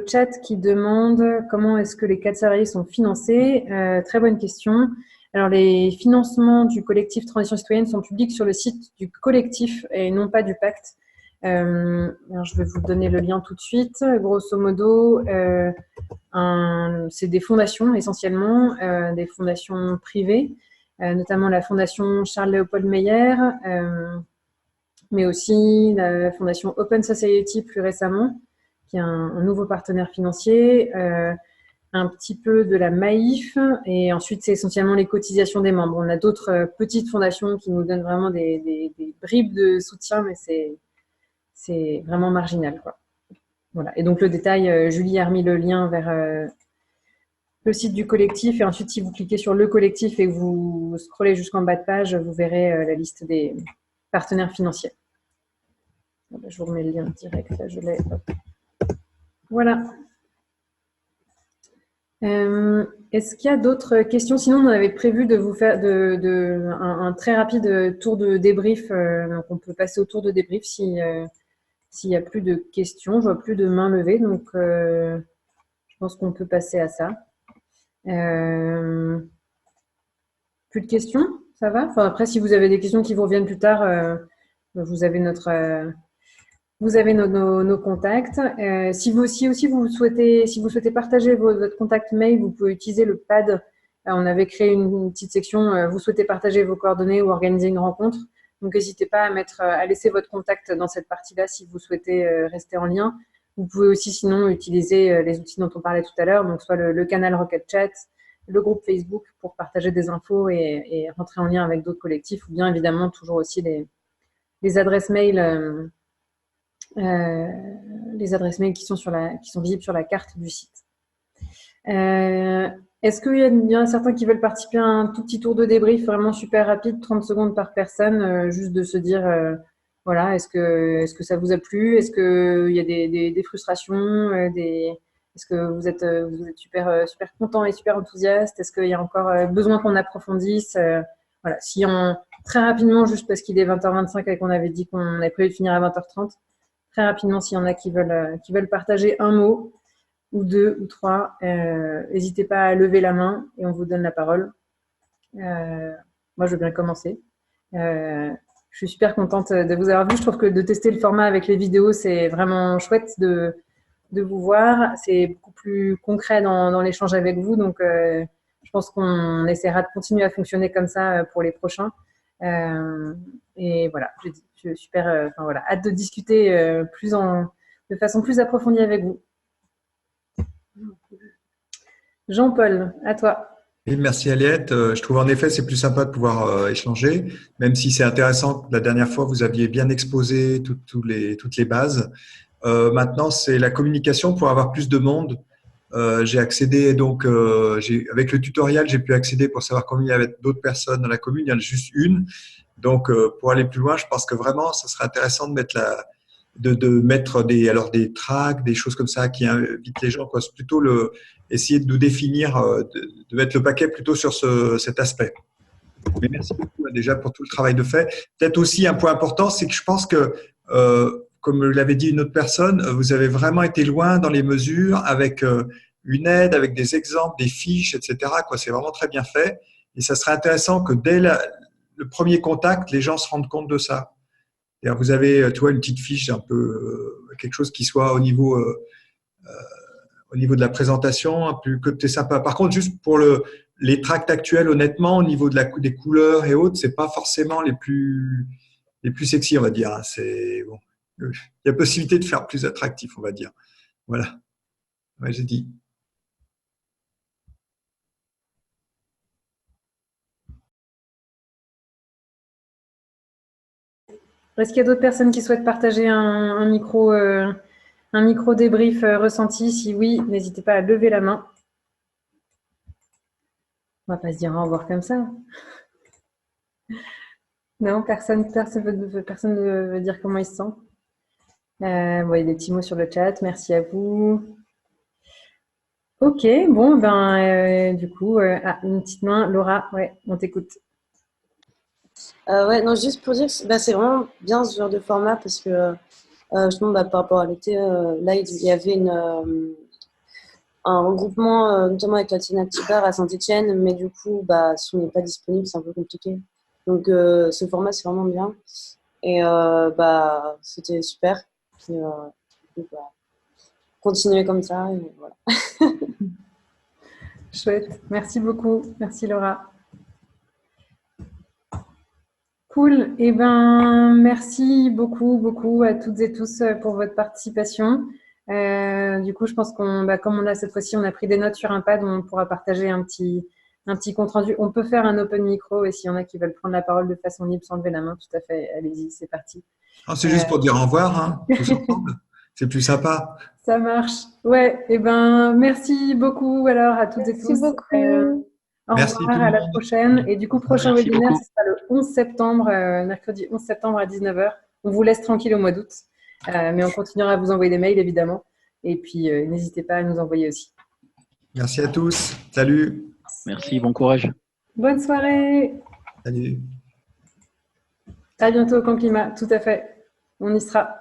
Speaker 2: chat qui demande comment est-ce que les 4 salariés sont financés. Très bonne question. Alors, les financements du collectif Transition Citoyenne sont publics sur le site du collectif et non pas du pacte. Alors je vais vous donner le lien tout de suite. Grosso modo, c'est des fondations essentiellement, des fondations privées, notamment la fondation Charles-Léopold Meyer, mais aussi la fondation Open Society plus récemment, qui est un nouveau partenaire financier, un petit peu de la Maïf, et ensuite c'est essentiellement les cotisations des membres. On a d'autres petites fondations qui nous donnent vraiment des bribes de soutien, mais c'est vraiment marginal, quoi. Voilà. Et donc le détail, Julie a remis le lien vers le site du collectif, et ensuite si vous cliquez sur le collectif et que vous scrollez jusqu'en bas de page, vous verrez la liste des partenaires financiers. Je vous remets le lien direct, là je l'ai. Voilà. Est-ce qu'il y a d'autres questions? Sinon, on avait prévu de vous faire un très rapide tour de débrief. Donc on peut passer au tour de débrief s'il n'y a plus de questions. Je vois plus de mains levées, donc je pense qu'on peut passer à ça. Plus de questions? Ça va? Enfin, après, si vous avez des questions qui vous reviennent plus tard, vous avez nos contacts. Si vous souhaitez partager votre contact mail, vous pouvez utiliser le pad. On avait créé une petite section, vous souhaitez partager vos coordonnées ou organiser une rencontre. Donc, n'hésitez pas à laisser votre contact dans cette partie-là si vous souhaitez rester en lien. Vous pouvez aussi sinon utiliser les outils dont on parlait tout à l'heure, donc soit le canal Rocket Chat, le groupe Facebook pour partager des infos et rentrer en lien avec d'autres collectifs, ou bien évidemment toujours aussi les adresses mail. Les adresses mail qui sont visibles sur la carte du site. Est-ce qu'il y en a certains qui veulent participer à un tout petit tour de débrief vraiment super rapide, 30 secondes par personne, juste de se dire, voilà, est-ce que ça vous a plu? Est-ce qu'il y a des frustrations? Est-ce que vous êtes super content et super enthousiaste? Est-ce qu'il y a encore besoin qu'on approfondisse? Voilà, très rapidement, juste parce qu'il est 20h25 et qu'on avait dit qu'on avait prévu de finir à 20h30, très rapidement, s'il y en a qui veulent partager un mot, ou 2 ou 3, n'hésitez pas à lever la main et on vous donne la parole. Moi, je veux bien commencer. Je suis super contente de vous avoir vu. Je trouve que de tester le format avec les vidéos, c'est vraiment chouette de vous voir. C'est beaucoup plus concret dans l'échange avec vous. Donc, je pense qu'on essaiera de continuer à fonctionner comme ça pour les prochains. Et voilà, je suis super, hâte de discuter de façon plus approfondie avec vous. Jean-Paul, à toi.
Speaker 10: Oui, merci Aliette. Je trouve en effet c'est plus sympa de pouvoir échanger, même si c'est intéressant. La dernière fois, vous aviez bien exposé toutes les bases. Maintenant, c'est la communication pour avoir plus de monde. J'ai accédé donc avec le tutoriel, j'ai pu accéder pour savoir combien il y avait d'autres personnes dans la commune. Il y en a juste une. Donc, pour aller plus loin, je pense que vraiment, ça serait intéressant de mettre des tracts, des choses comme ça qui invitent les gens, quoi. C'est plutôt essayer de nous définir, de mettre le paquet plutôt sur cet aspect. Mais merci beaucoup déjà pour tout le travail de fait. Peut-être aussi un point important, c'est que je pense que comme l'avait dit une autre personne, vous avez vraiment été loin dans les mesures avec une aide, avec des exemples, des fiches, etc. C'est vraiment très bien fait. Et ça serait intéressant que dès le premier contact, les gens se rendent compte de ça. Vous avez, tu vois, une petite fiche un peu, quelque chose qui soit au niveau de la présentation, un peu que c'est sympa. Par contre, juste pour les tracts actuels, honnêtement, au niveau des couleurs et autres, c'est pas forcément les plus sexy, on va dire. C'est bon. Il y a possibilité de faire plus attractif, on va dire. Voilà. Ouais, j'ai dit.
Speaker 2: Est-ce qu'il y a d'autres personnes qui souhaitent partager un micro débrief ressenti? Si oui, n'hésitez pas à lever la main. On va pas se dire au revoir comme ça. Non, personne ne veut dire comment il se sent. Il y a des petits mots sur le chat. Merci à vous. Ok, bon, du coup, une petite main. Laura, ouais, on t'écoute.
Speaker 5: Ouais, non, juste pour dire que c'est vraiment bien ce genre de format parce que justement, par rapport à l'été, là, il y avait un regroupement, notamment avec la Tina Petit Bar à Saint-Etienne, mais du coup, si on n'est pas disponible, c'est un peu compliqué. Donc, ce format, c'est vraiment bien. Et c'était super. Et, continuer comme ça, et voilà.
Speaker 2: Chouette, merci beaucoup. Merci Laura. Cool, et merci beaucoup à toutes et tous pour votre participation. Du coup, je pense comme on a cette fois-ci, on a pris des notes sur un pad, on pourra partager un petit compte rendu. On peut faire un open micro et s'il y en a qui veulent prendre la parole de façon libre sans lever la main, tout à fait, allez-y, c'est parti.
Speaker 10: C'est juste pour dire au revoir, hein, tous ensemble. C'est plus sympa.
Speaker 2: Ça marche. Ouais, merci beaucoup alors à toutes et tous.
Speaker 1: Merci beaucoup.
Speaker 2: Au revoir, à la prochaine. Et du coup, prochain webinaire, ce sera le 11 septembre, mercredi 11 septembre à 19h. On vous laisse tranquille au mois d'août, mais on continuera à vous envoyer des mails, évidemment. Et puis, n'hésitez pas à nous envoyer aussi.
Speaker 10: Merci à tous. Salut.
Speaker 3: Merci, bon courage.
Speaker 2: Bonne soirée.
Speaker 10: Salut.
Speaker 2: À bientôt au Camp Climat, tout à fait. On y sera.